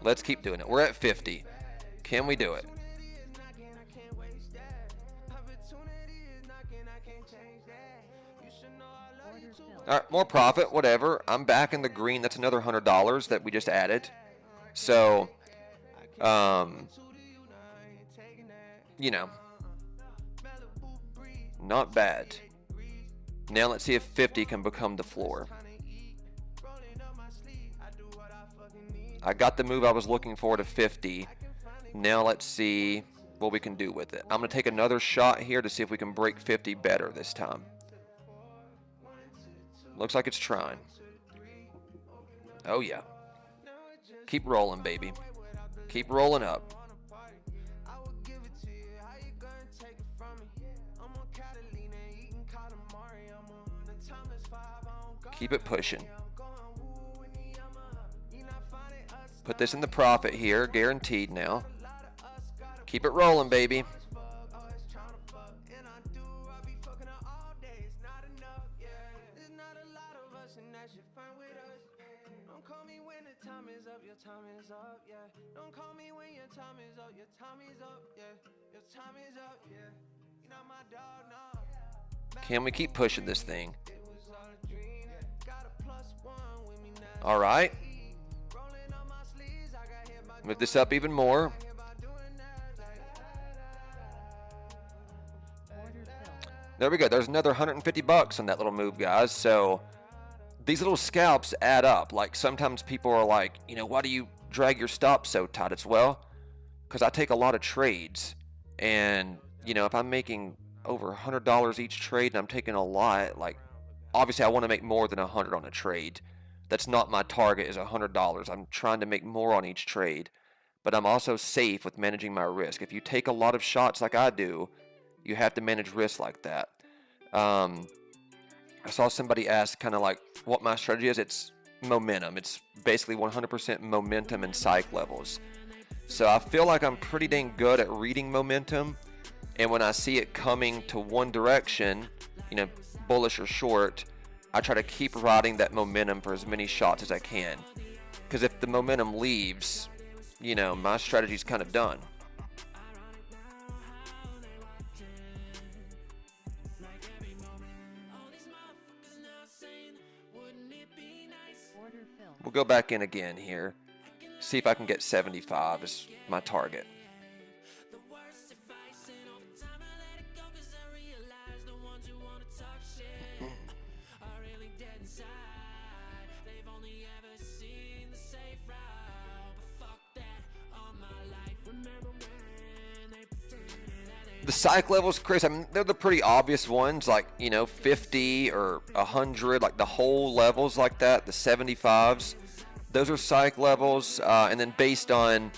Let's keep doing it. We're at 50. Can we do it? All right, more profit, whatever. I'm back in the green. That's another $100 that we just added. So, you know, not bad. Now let's see if 50 can become the floor. I got the move I was looking for to 50. Now let's see what we can do with it. I'm going to take another shot here to see if we can break 50 better this time. Looks like it's trying. Oh yeah. Keep rolling, baby. Keep rolling up. Keep it pushing. Put this in the profit here, guaranteed now. Keep it rolling, baby. Can we keep pushing this thing? All right. Move this up even more. There we go. There's another 150 bucks on that little move, guys. So these little scalps add up. Like sometimes people are like, you know, why do you drag your stop so tight? It's well, because I take a lot of trades. And, you know, if I'm making over $100 each trade, and I'm taking a lot. Like, obviously, I want to make more than 100 on a trade. That's not my target, is $100. I'm trying to make more on each trade, but I'm also safe with managing my risk. If you take a lot of shots like I do, you have to manage risk like that. I saw somebody ask kind of like what my strategy is. It's momentum. It's basically 100% momentum and psych levels. So I feel like I'm pretty dang good at reading momentum, and when I see it coming to one direction, you know, bullish or short, I try to keep riding that momentum for as many shots as I can. Because if the momentum leaves, you know, my strategy's kind of done. Order filled. We'll go back in again here. See if I can get 75 is my target. The psych levels, Chris, I mean, they're the pretty obvious ones, like, you know, 50 or 100, like the whole levels like that, the 75s. Those are psych levels, and then based on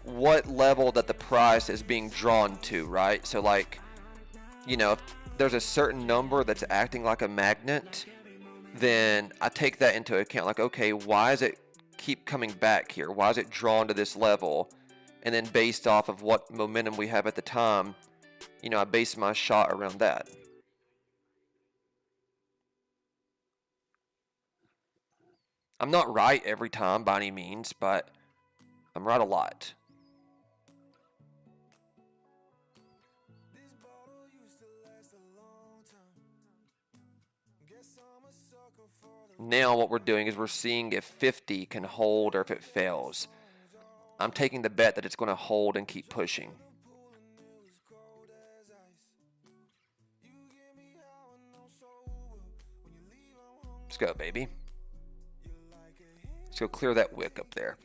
what level that the price is being drawn to, right? So, like, you know, if there's a certain number that's acting like a magnet, then I take that into account. Like, okay, why does it keep coming back here? Why is it drawn to this level? And then based off of what momentum we have at the time, you know, I base my shot around that. I'm not right every time by any means, but I'm right a lot. This bottle used to last a long time. Guess I'm a sucker for the Now what we're doing is we're seeing if 50 can hold or if it fails. I'm taking the bet that it's going to hold and keep pushing. cold as ice. You get me how and I'm sober. When you leave, I'm hungry. Let's go, baby. Let's go clear that wick up there.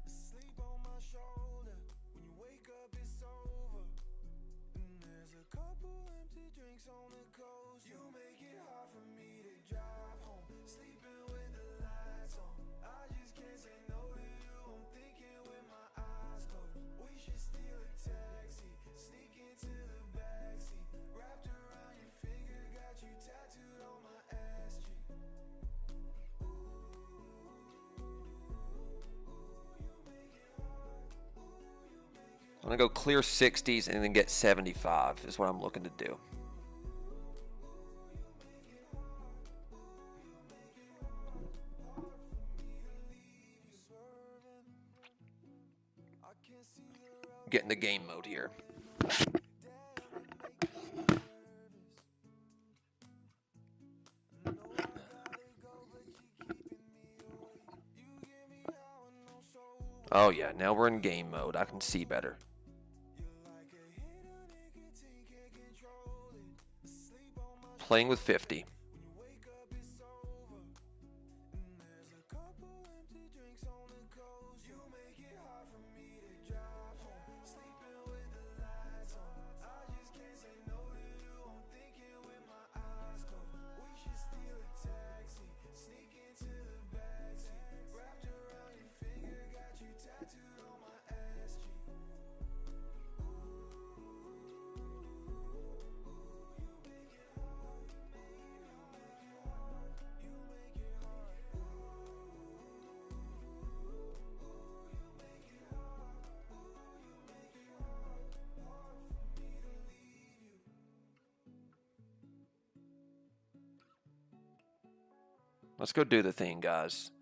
Sleep on my shoulder. When you wake up, it's over. And there's a couple empty drinks on the coast. You make it hard for me to drive home. Sleeping with the lights on. I just can't say no to you. I'm thinking with my eyes closed. We should steal a taxi. Sneak into the backseat. Wrapped around your finger. Got you tattooed on my ass cheek. I'm going to go clear 60s and then get 75 is what I'm looking to do. Get into game mode here. Oh yeah, now we're in game mode. I can see better. Playing with 50. Let's go do the thing, guys.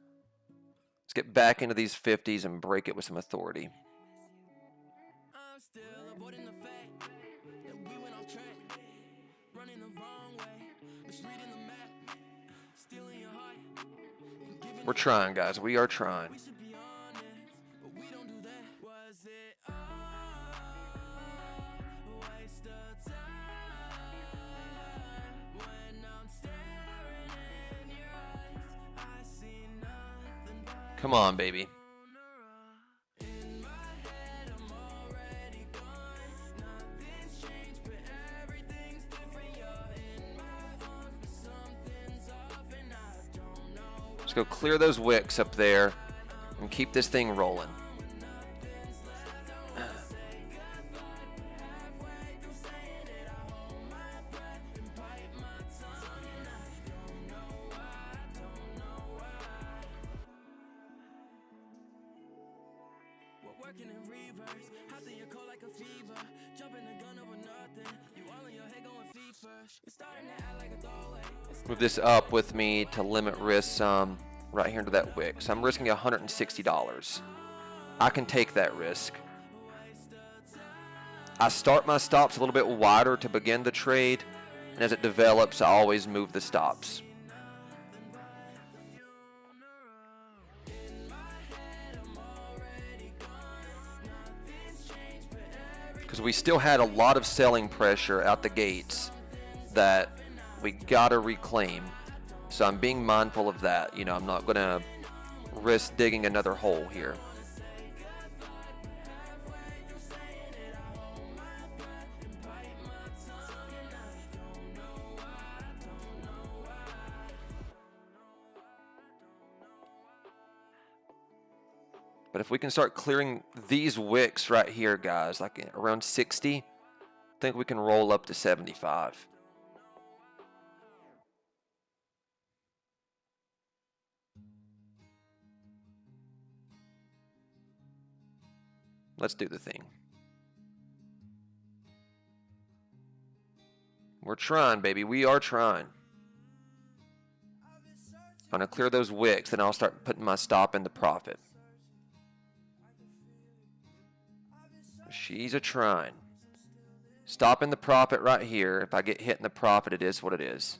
Let's get back into these 50s and break it with some authority. I'm still avoiding the fact that we went off track, running the wrong way, misreading the map, stealing your heart, and giving We're trying, guys. We are trying. we should be honest, but we don't do that. Was it all a waste of time when I'm staring in your eyes? I see nothing but Come on, baby. in my head. I'm already gone. Nothing's changed, but go clear those wicks up there and keep this thing rolling. Working in reverse, hot in your coat like a fever. Jumping the gun over nothing. You all in your head going feet first. You're starting to act like a throwaway. Move this up with me to limit risk some right here into that wick. So I'm risking $160. I can take that risk. I start my stops a little bit wider to begin the trade, and as it develops, I always move the stops. Because we still had a lot of selling pressure out the gates that we gotta reclaim. So I'm being mindful of that. You know, I'm not gonna risk digging another hole here. But if we can start clearing these wicks right here, guys, like around 60, I think we can roll up to 75. Let's do the thing. We're trying, baby. We are trying. I'm going to clear those wicks, then I'll start putting my stop into profit. She's a trying. Stop in the profit right here. If I get hit in the profit, it is what it is.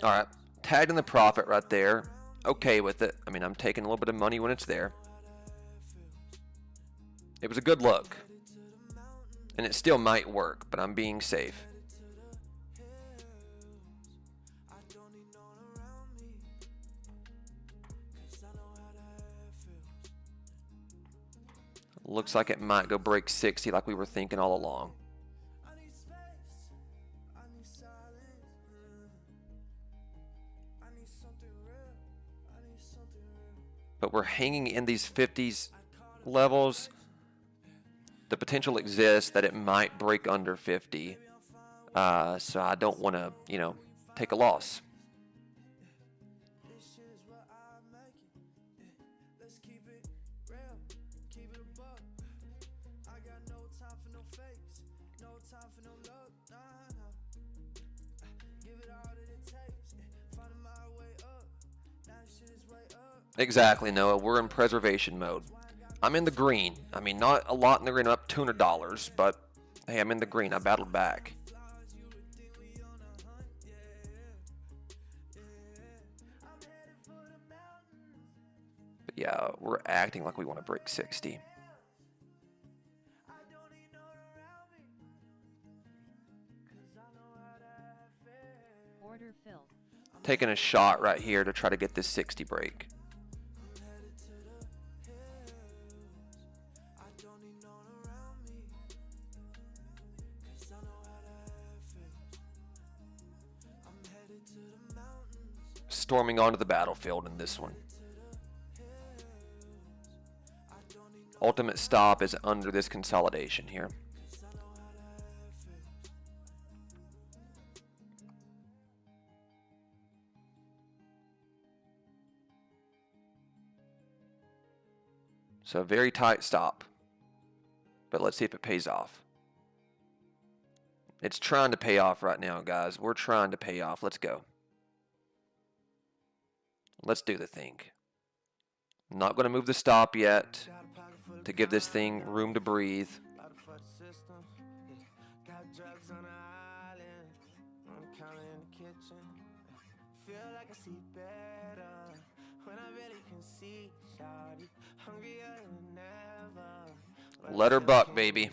All right, tagged in the profit right there. Okay with it. I mean, I'm taking a little bit of money when it's there. It was a good look. And it still might work, but I'm being safe. Looks like it might go break 60 like we were thinking all along. But we're hanging in these 50s levels. The potential exists that it might break under 50. So I don't want to, you know, take a loss. Exactly, Noah. We're in preservation mode. I'm in the green. I mean, not a lot in the green. I'm up $200, but hey, I'm in the green. I battled back. But yeah, we're acting like we want to break 60. Order filled. Taking a shot right here to try to get this 60 break. Storming onto the battlefield in this one. Ultimate stop is under this consolidation here. So a very tight stop. But let's see if it pays off. It's trying to pay off right now, guys. We're trying to pay off. Let's go. Let's do the thing. I'm not going to move the stop yet to give this thing room to breathe. Let her buck, baby.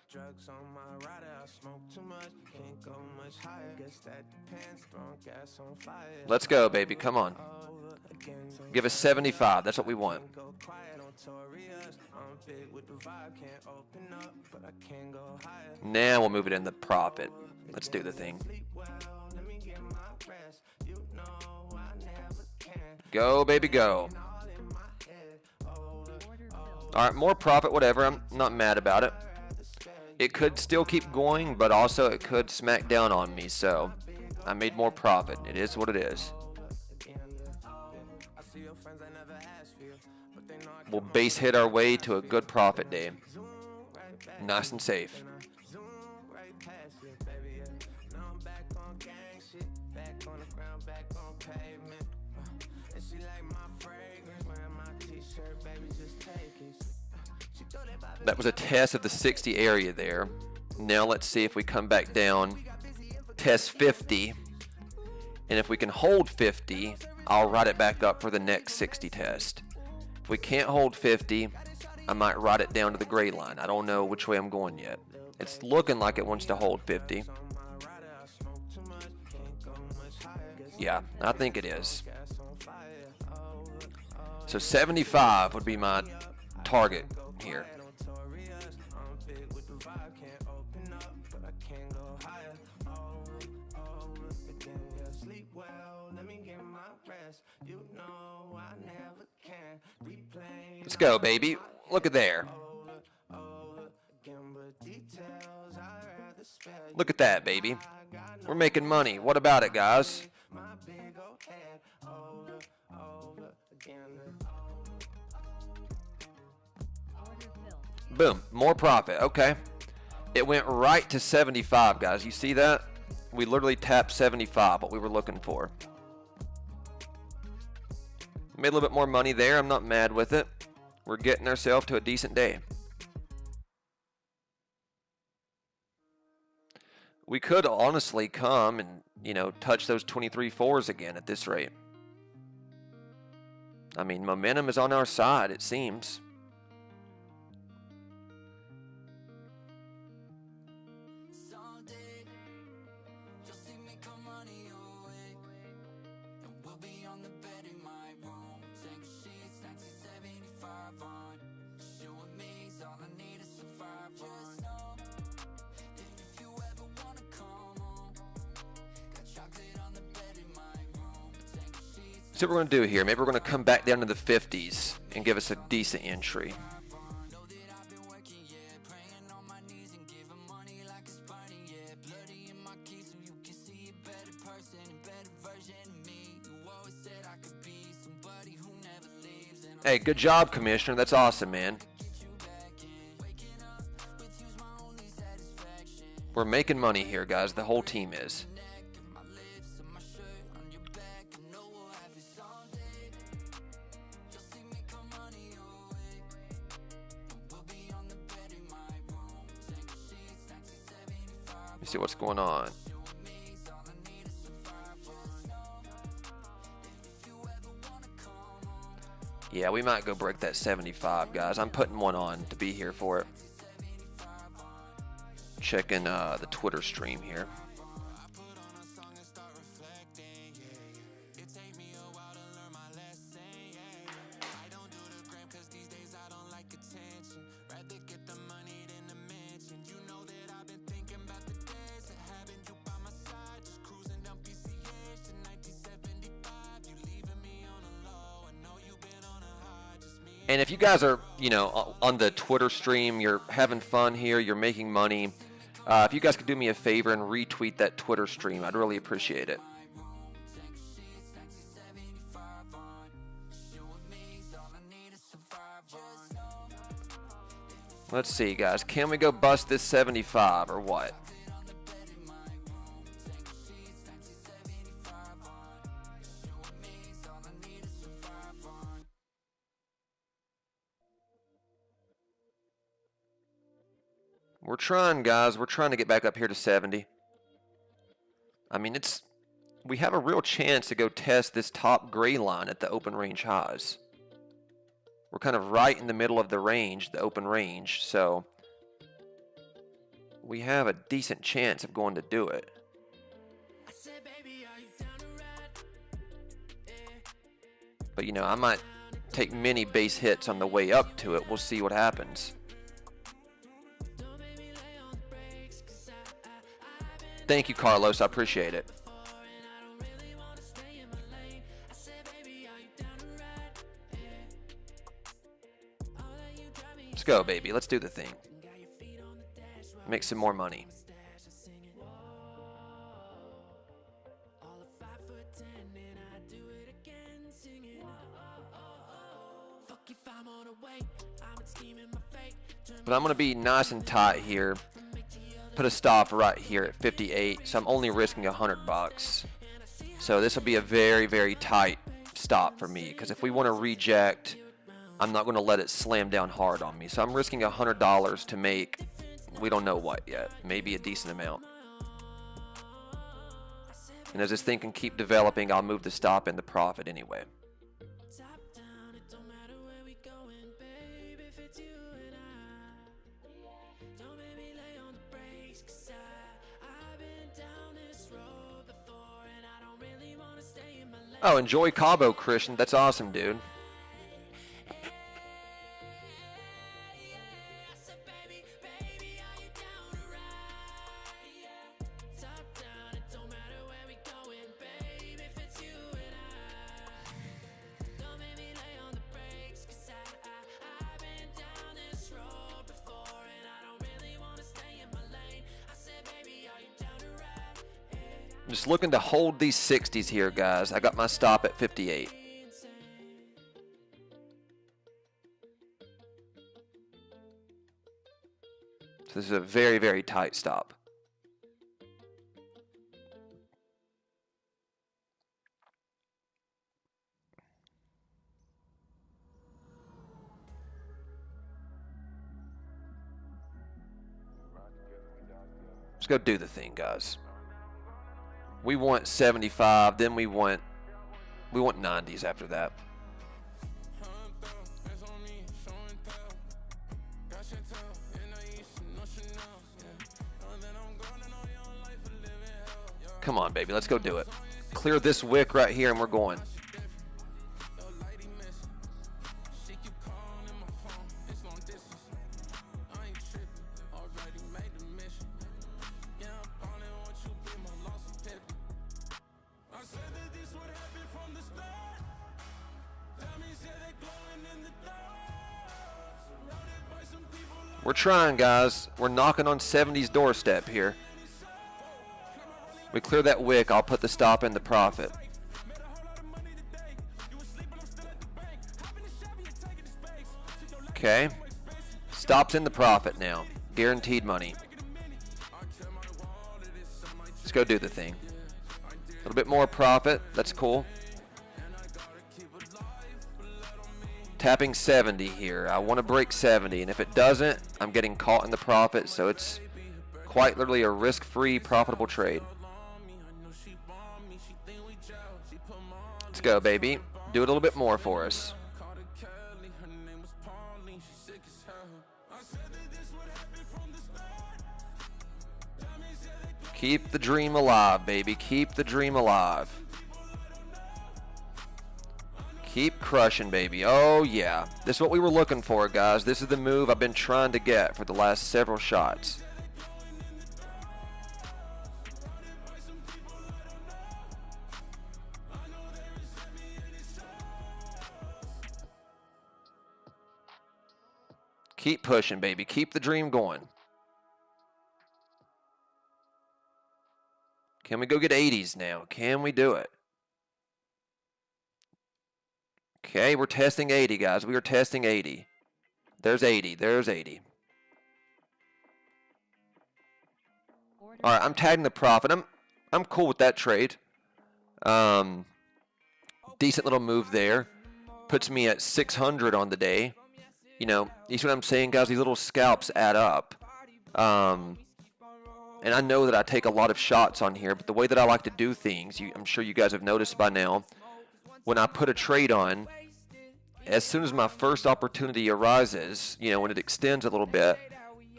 Drugs on my rider, I smoke too much, can't go much higher. Guess that depends, throwing gas on fire. Let's go, baby, come on. Give us 75, that's what we want. notorious. I'm big with the vibe, can't open up, but I can go higher. Now we'll move it in the profit. Let's do the thing. Sleep well, let me get my rest. You know I never can. Go, baby, go. All in my head. Order filled. All right, more profit, whatever. I'm not mad about it. It could still keep going, but also it could smack down on me. So I made more profit. It is what it is. I see your friends, I never asked for you, but they know I We'll base hit our way to a good profit day. Nice and safe. zoom right past you, baby. Yeah. Now I'm back on gang shit, back on the ground, back on pavement. And she like my fragrance, wearing my t-shirt, baby, just take it. She throw that vibe That was a test of the 60 area there. Now let's see if we come back down, test 50. And if we can hold 50, I'll ride it back up for the next 60 test. If we can't hold 50, I might ride it down to the gray line. I don't know which way I'm going yet. It's looking like it wants to hold 50. Yeah, I think it is. So 75 would be my target here. notorious. I'm big with the vibe, can't open up, but I can go higher. Over again, yeah. Sleep well, let me get my rest. You know I never can replay. Let's go, baby. Look at there. Over again, but details I'd rather spare. Look at that, baby. We're making money. What about it, guys? My big old head. Over again. Order filled. Boom. More profit. Okay. It went right to 75, guys. You see that? We literally tapped 75, what we were looking for. Made a little bit more money there. I'm not mad with it. We're getting ourselves to a decent day. We could honestly come and, touch those 23 fours again at this rate. I mean, momentum is on our side, it seems. Someday, you'll see me come running your way. And we'll be on the bed in my room. Tank sheets, 1975 on. You and me's all I need to survive on. Just know that if you ever wanna come home, got chocolate on the bed in my room. Tank sheets, So what we're going to do here, maybe we're going to come back down to the 50s and give us a decent entry. know that I've been working, yeah. Praying on my knees and giving money like it's burning, yeah. Bloody in my keys so you can see a better person, a better version of me. You always said I could be somebody who never leaves, and Hey, good job, Commissioner. That's awesome, man. get you back in. Waking up with you's my only satisfaction. We're making money here, guys. The whole team is. Neck and my lips and my shirt on your back. I know we'll have it someday. You'll see me come running your way. And we'll be on the bed in my room. Tank sheets, 1975. Let me see what's going on. You and me's all I need to survive on. If you ever wanna come home, Yeah, we might go break that 75, guys. I'm putting one on to be here for it. Checking the Twitter stream here. And if you guys are, on the Twitter stream, you're having fun here, you're making money, if you guys could do me a favor and retweet that Twitter stream, I'd really appreciate it. Let's see, guys. Can we go bust this 75 or what? We're trying, guys. We're trying to get back up here to 70. I mean, we have a real chance to go test this top gray line at the open range highs. We're kind of right in the middle of the range, the open range, so we have a decent chance of going to do it. I said, baby, are you down to ride? But, I might take many base hits on the way up to it. We'll see what happens. Thank you, Carlos. I appreciate it. Let's go, baby. Let's do the thing. Make some more money. But I'm going to be nice and tight here. Put a stop right here at 58. So I'm only risking $100. So this will be a very, very tight stop for me. Because if we want to reject, I'm not going to let it slam down hard on me. So I'm risking $100 to make, we don't know what yet. Maybe a decent amount. And as this thing can keep developing, I'll move the stop and the profit anyway. Oh, enjoy Cabo, Christian. That's awesome, dude. Just looking to hold these 60s here, guys. I got my stop at 58. So this is a very, very tight stop. Let's go do the thing, guys. We want 75, then we want 90s after that. Come on, baby, let's go do it. Clear this wick right here and we're going. We're trying, guys. We're knocking on 70's doorstep here. We clear that wick, I'll put the stop in the profit. Okay. Stops in the profit now. Guaranteed money. Let's go do the thing. A little bit more profit. That's cool. Tapping 70 here. I want to break 70, and if it doesn't, I'm getting caught in the profit, so it's quite literally a risk-free, profitable trade. Let's go, baby. Do it a little bit more for us. Keep the dream alive, baby. Keep the dream alive. Keep crushing, baby. Oh, yeah. This is what we were looking for, guys. This is the move I've been trying to get for the last several shots. Keep pushing, baby. Keep the dream going. Can we go get 80s now? Can we do it? Okay, we're testing 80, guys. We are testing 80. There's 80. There's 80. All right, I'm tagging the profit. I'm cool with that trade. Decent little move there. Puts me at 600 on the day. You know, you see what I'm saying, guys? These little scalps add up. And I know that I take a lot of shots on here, but the way that I like to do things, I'm sure you guys have noticed by now, when I put a trade on, as soon as my first opportunity arises, you know, when it extends a little bit,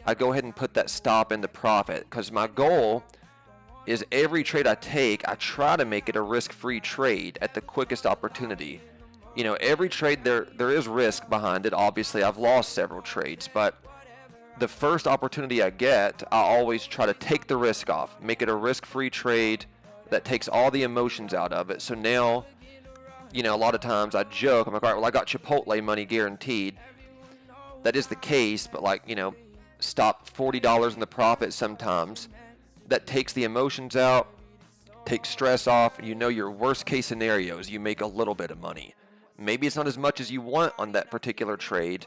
I go ahead and put that stop in the profit, because my goal is every trade I take, I try to make it a risk-free trade at the quickest opportunity. you know, every trade there is risk behind it. Obviously, I've lost several trades, but the first opportunity I get, I always try to take the risk off, make it a risk-free trade that takes all the emotions out of it. So now, you know, a lot of times I joke, I'm like, all right, well, I got Chipotle money guaranteed. That is the case, but like, you know, stop $40 in the profit sometimes. That takes the emotions out, takes stress off. You know, your worst case scenarios, you make a little bit of money. Maybe it's not as much as you want on that particular trade,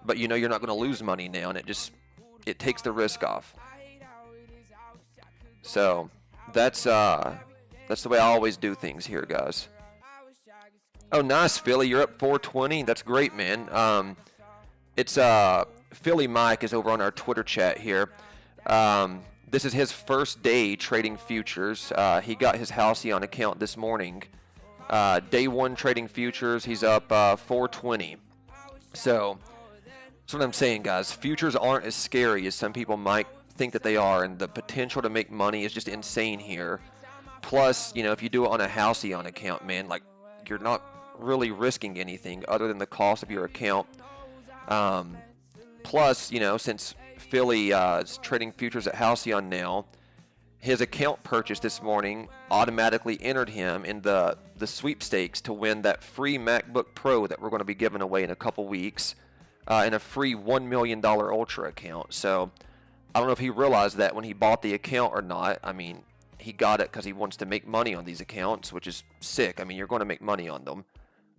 but you know you're not going to lose money now, and it takes the risk off. So that's the way I always do things here, guys. Oh, nice, Philly. You're up 420. That's great, man. It's Philly Mike is over on our Twitter chat here. This is his first day trading futures. He got his Halcyon account this morning. Day one trading futures. He's up 420. So that's what I'm saying, guys. Futures aren't as scary as some people might think that they are, and the potential to make money is just insane here. Plus, you know, if you do it on a Halcyon account, man, like, you're not really risking anything other than the cost of your account. Plus, you know, since Philly is trading futures at Halcyon now, his account purchase this morning automatically entered him in the sweepstakes to win that free MacBook Pro that we're going to be giving away in a couple weeks, and a free $1 million Ultra account. So I don't know if he realized that when he bought the account or not. I mean, he got it because he wants to make money on these accounts, which is sick. I mean, you're going to make money on them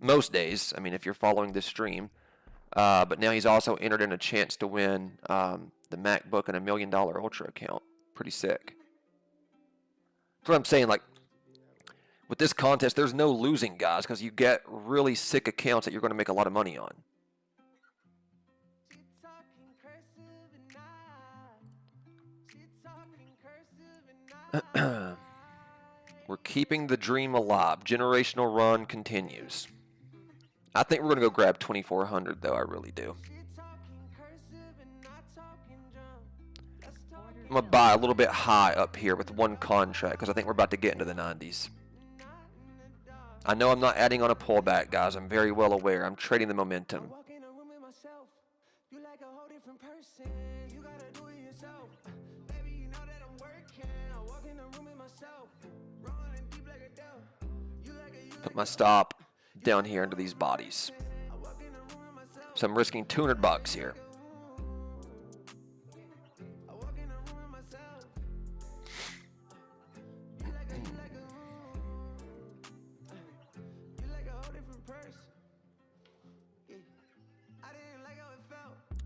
most days, I mean, if you're following this stream. But now he's also entered in a chance to win the MacBook and $1 million Ultra account. Pretty sick. That's what I'm saying. Like, with this contest, there's no losing, guys, because you get really sick accounts that you're going to make a lot of money on. We're keeping the dream alive. Generational run continues. I think we're going to go grab 2,400, though. I really do. I'm going to buy a little bit high up here with one contract because I think we're about to get into the 90s. I know I'm not adding on a pullback, guys. I'm very well aware. I'm trading the momentum. Put my stop down here into these bodies. So I'm risking 200 bucks here.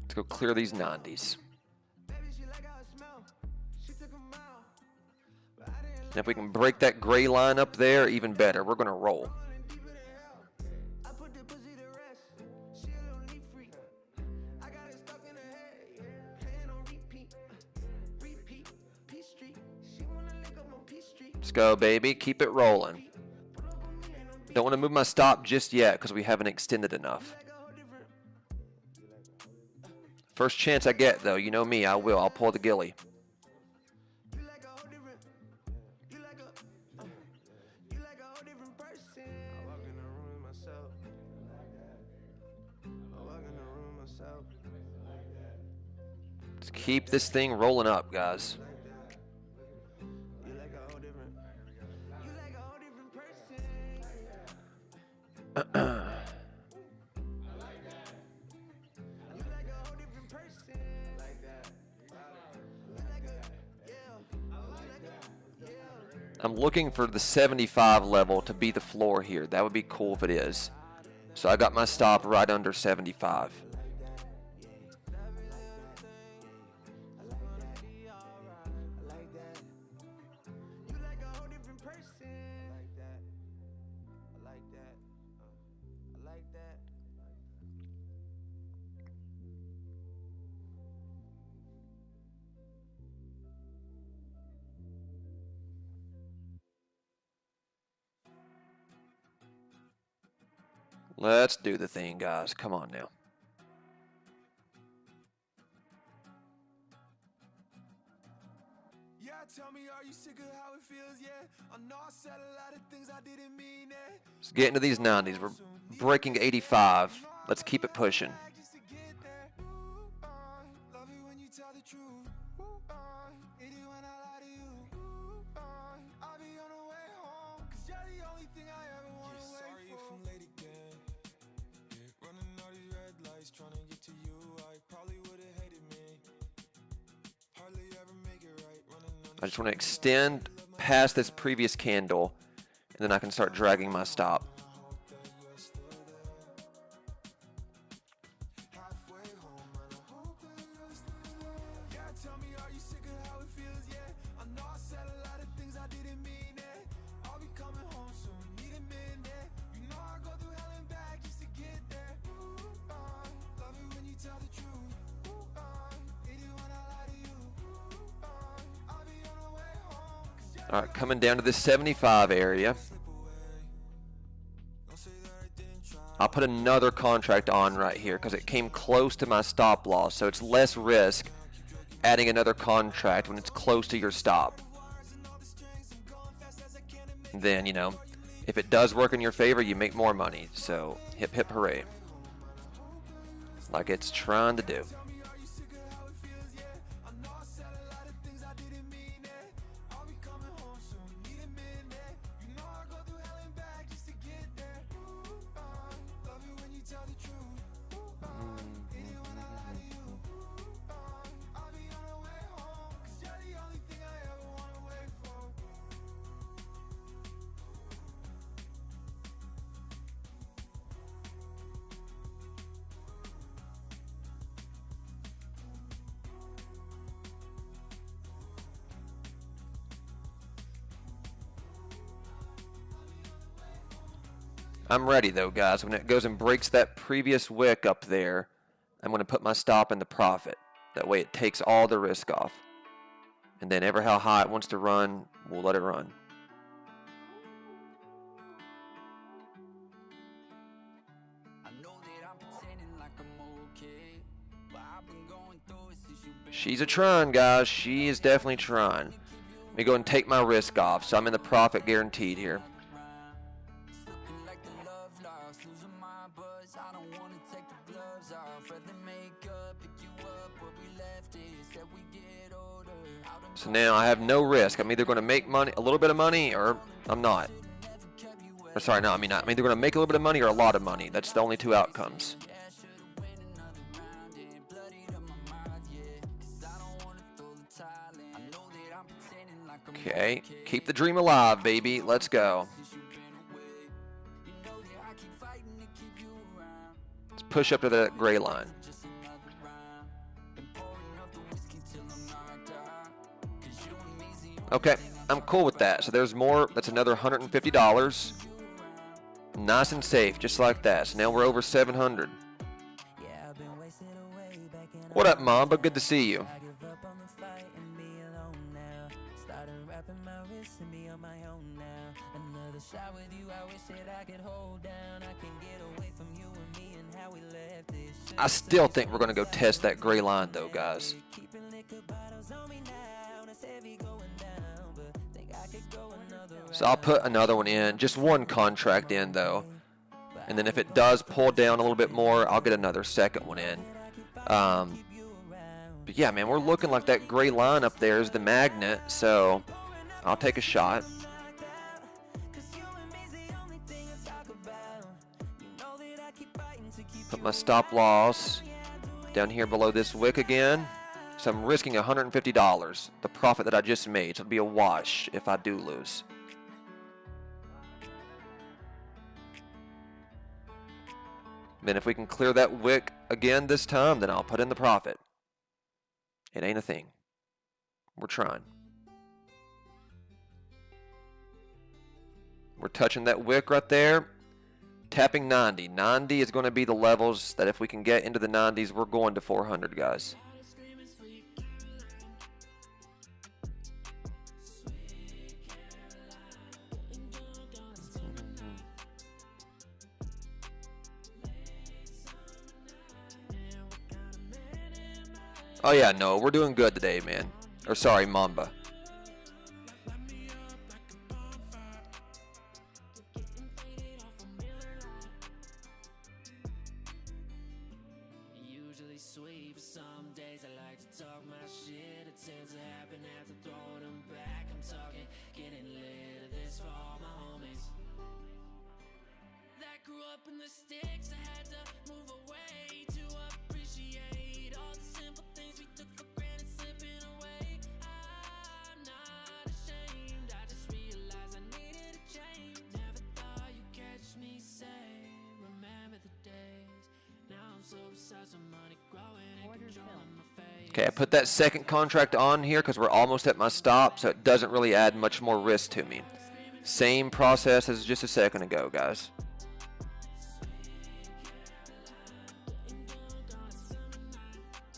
Let's go clear these 90s. And if we can break that gray line up there, even better. We're going to roll. Let's go, baby. Keep it rolling. Don't want to move my stop just yet because we haven't extended enough. First chance I get, though, you know me, I will. I'll pull the ghillie. Let's keep this thing rolling up, guys. I'm looking for the 75 level to be the floor here. That would be cool if it is. So I got my stop right under 75. Let's do the thing, guys. Come on now. Yeah, tell me, are you sick of how it feels, yeah. I know I said a lot of things I didn't mean it. Let's get into these 90s. We're breaking 85. Let's keep it pushing. Just to get there. Love it when you tell the truth. Hate it when I lie to you. I'll be on the way home, 'cause you're the only thing I ever wanna wait Sorry if for. I'm late again. Yeah, running all these red lights, trying to get to you. I probably would have hated me. Hardly ever make it right. Running on I just want to extend past this previous candle, and then I can start dragging my stop. Halfway home, and I hope that you're still there. Yeah, tell me, are you sick of how it feels? Yeah, I know I said a lot of things I didn't mean it. I'll be coming home soon, need a minute. You know I go through hell and back just to get there. Love it when you tell the truth. Hate it when I lie to you. I'll be on the way home, 'cause you're All right, coming down to this 75 area. I'll put another contract on right here because it came close to my stop loss, so it's less risk adding another contract when it's close to your stop. Then, you know, if it does work in your favor, you make more money. So hip hip hooray. Like it's trying to do. I'll be coming home soon, need a minute. You know I go through hell and back just to get there. Love it when you tell the truth. Hate it when I lie to you. I'll be on the way home, 'cause you're the only thing I ever wanna wait for. I'm ready though, guys. When it goes and breaks that previous wick up there, I'm going to put my stop in the profit. That way it takes all the risk off. And then ever how high it wants to run, we'll let it run. I know that I'm pretending like I'm okay, but I've been going through it since you've been. She's a trying, guys. She is definitely trying. Let me go and take my risk off, so I'm in the profit guaranteed here. It's looking like the love lost, losing my buzz. I don't wanna take the gloves off, rather make up, pick you up where we left it. Said we get older. Out and So now I have no risk. I'm either going to make money, a little bit of money, or I'm not. Or sorry, no, I'm either going to make a little bit of money or a lot of money. That's the only two outcomes. Okay, keep the dream alive, baby. Let's go. Let's push up to that gray line. Okay, I'm cool with that. So there's more. That's another $150. Nice and safe, just like that. So now we're over 700. What up, Mamba? Good to see you. I still think we're going to go test that gray line, though, guys. So I'll put another one in, just one contract in, though. And then if it does pull down a little bit more, I'll get another second one in. But yeah, man, we're looking like that gray line up there is the magnet, so I'll take a shot. Put my stop loss down here below this wick again. So I'm risking $150, the profit that I just made. So it'll be a wash if I do lose. Then if we can clear that wick again this time, then I'll put in the profit. It ain't a thing. We're trying. We're touching that wick right there. Tapping 90. 90 is going to be the levels that if we can get into the 90s, we're going to 400, guys. Oh yeah, no, we're doing good today, man. Or sorry, Mamba. usually sweet, but some days I like to talk my shit. It tends to happen after throwing them back. I'm talking getting lit, this for all my homies that grew up in the sticks. I had to move away to appreciate all the simple things we took for granted slipping away. I'm not ashamed, I just realized I needed a change. Never thought you'd catch me say, remember the days. Now I'm so beside some money growing and Order controlling my face. Okay, I put that second contract on here because we're almost at my stop, so it doesn't really add much more risk to me. Same process as just a second ago, guys.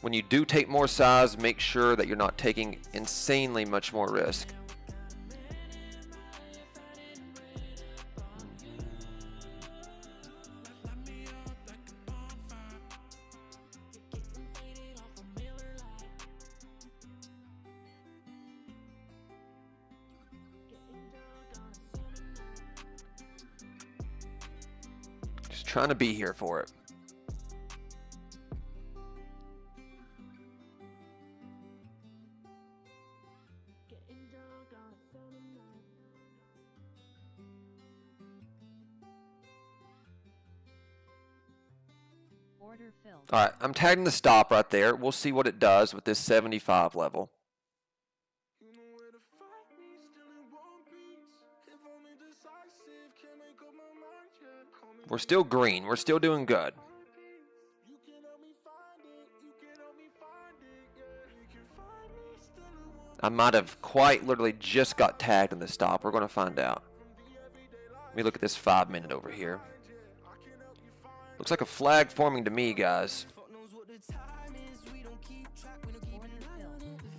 When you do take more size, make sure that you're not taking insanely much more risk. Just trying to be here for it. Order filled. All right, I'm tagging the stop right there. We'll see what it does with this 75 level. You know where to find me, still in one piece. If only decisive, can't make up my mind yet. Call me We're still green. We're still doing good. You can help me find it, you can help me find it, yeah. You can find me, still in one I might have quite literally just got tagged in the stop. We're going to find out. Let me look at this 5 minute over here. Looks like a flag forming to me, guys.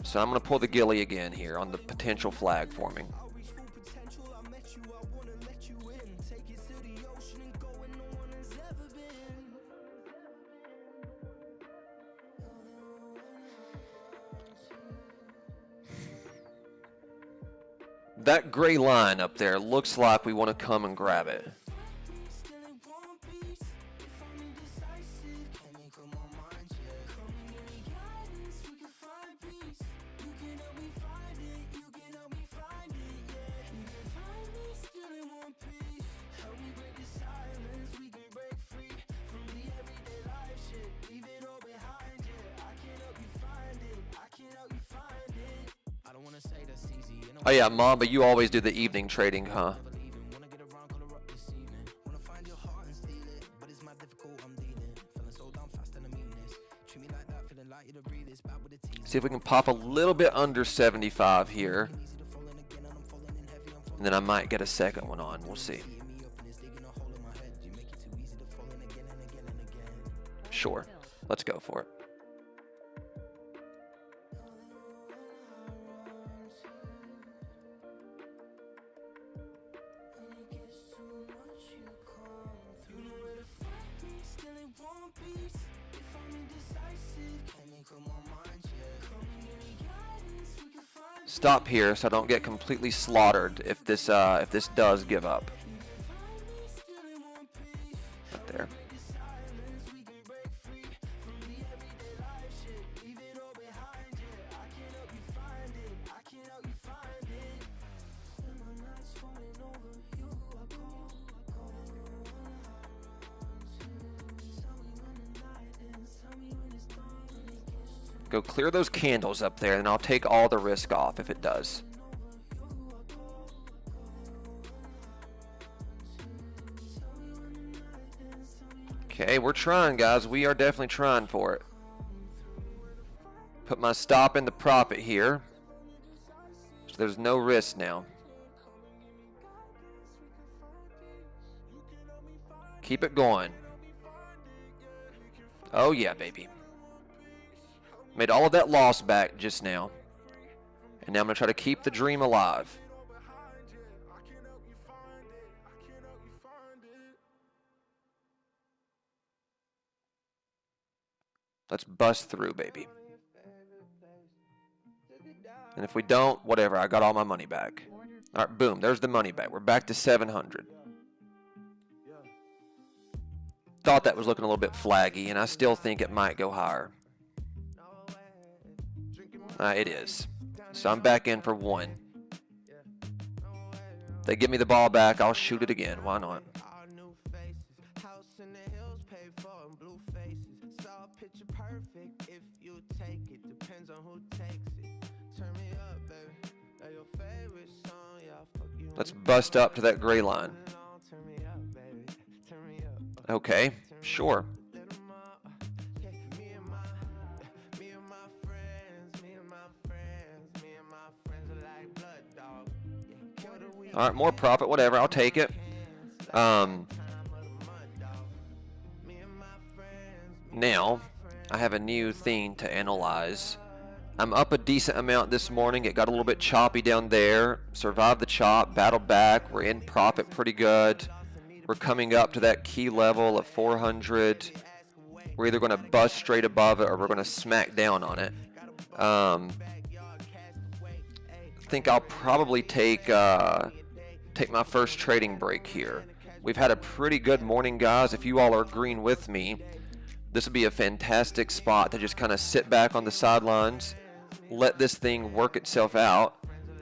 So I'm going to pull the ghillie again here on the potential flag forming. That gray line up there looks like we want to come and grab it. Oh yeah, Mom, but you always do the evening trading, huh? See if we can pop a little bit under 75 here. And then I might get a second one on. We'll see. Sure. Let's go for it. Stop here so I don't get completely slaughtered if this does give up. Right there. Go clear those candles up there, and I'll take all the risk off if it does. Okay, we're trying, guys. We are definitely trying for it. Put my stop in the profit here. So there's no risk now. Keep it going. Oh yeah, baby. Made all of that loss back just now. And now I'm going to try to keep the dream alive. Let's bust through, baby. And if we don't, whatever. I got all my money back. All right, boom. There's the money back. We're back to 700. thought that was looking a little bit flaggy, and I still think it might go higher. It is. So I'm back in for 1. If they give me the ball back, I'll shoot it again. Why not? All new faces, house in the hills paid for in blue faces. Saw picture perfect if you take it. Depends on who takes it. Turn me up, baby. That your favorite song, yeah, fuck you. Let's bust up to that gray line. Turn me up, baby. Turn me up. Okay, sure. Little more, yeah, me and my friends, me and my friends are like blood dog. Yeah, kill the weed. All right, more profit, whatever. I'll take it. Now, I have a new thing to analyze. I'm up a decent amount this morning. It got a little bit choppy down there. Survived the chop, battled back. We're in profit pretty good. We're coming up to that key level of 400. We're either going to bust straight above it or we're going to smack down on it. I think I'll probably take my first trading break here. We've had a pretty good morning, guys. If you all are green with me, this would be a fantastic spot to just kind of sit back on the sidelines, let this thing work itself out,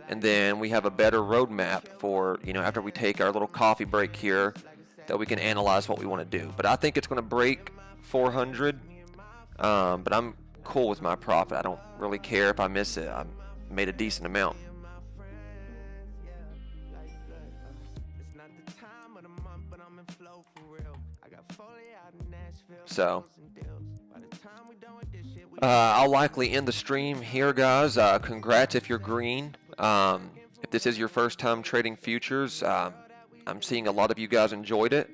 and then we have a better roadmap for, after we take our little coffee break here, that we can analyze what we want to do. But I think it's going to break 400, but I'm cool with my profit. I don't really care if I miss it. I made a decent amount. So I'll likely end the stream here, guys. Congrats if you're green. If this is your first time trading futures, I'm seeing a lot of you guys enjoyed it.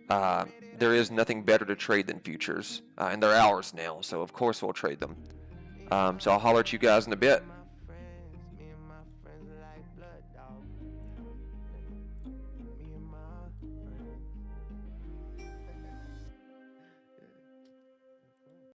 There is nothing better to trade than futures, and they're ours now, so of course we'll trade them. So I'll holler at you guys in a bit.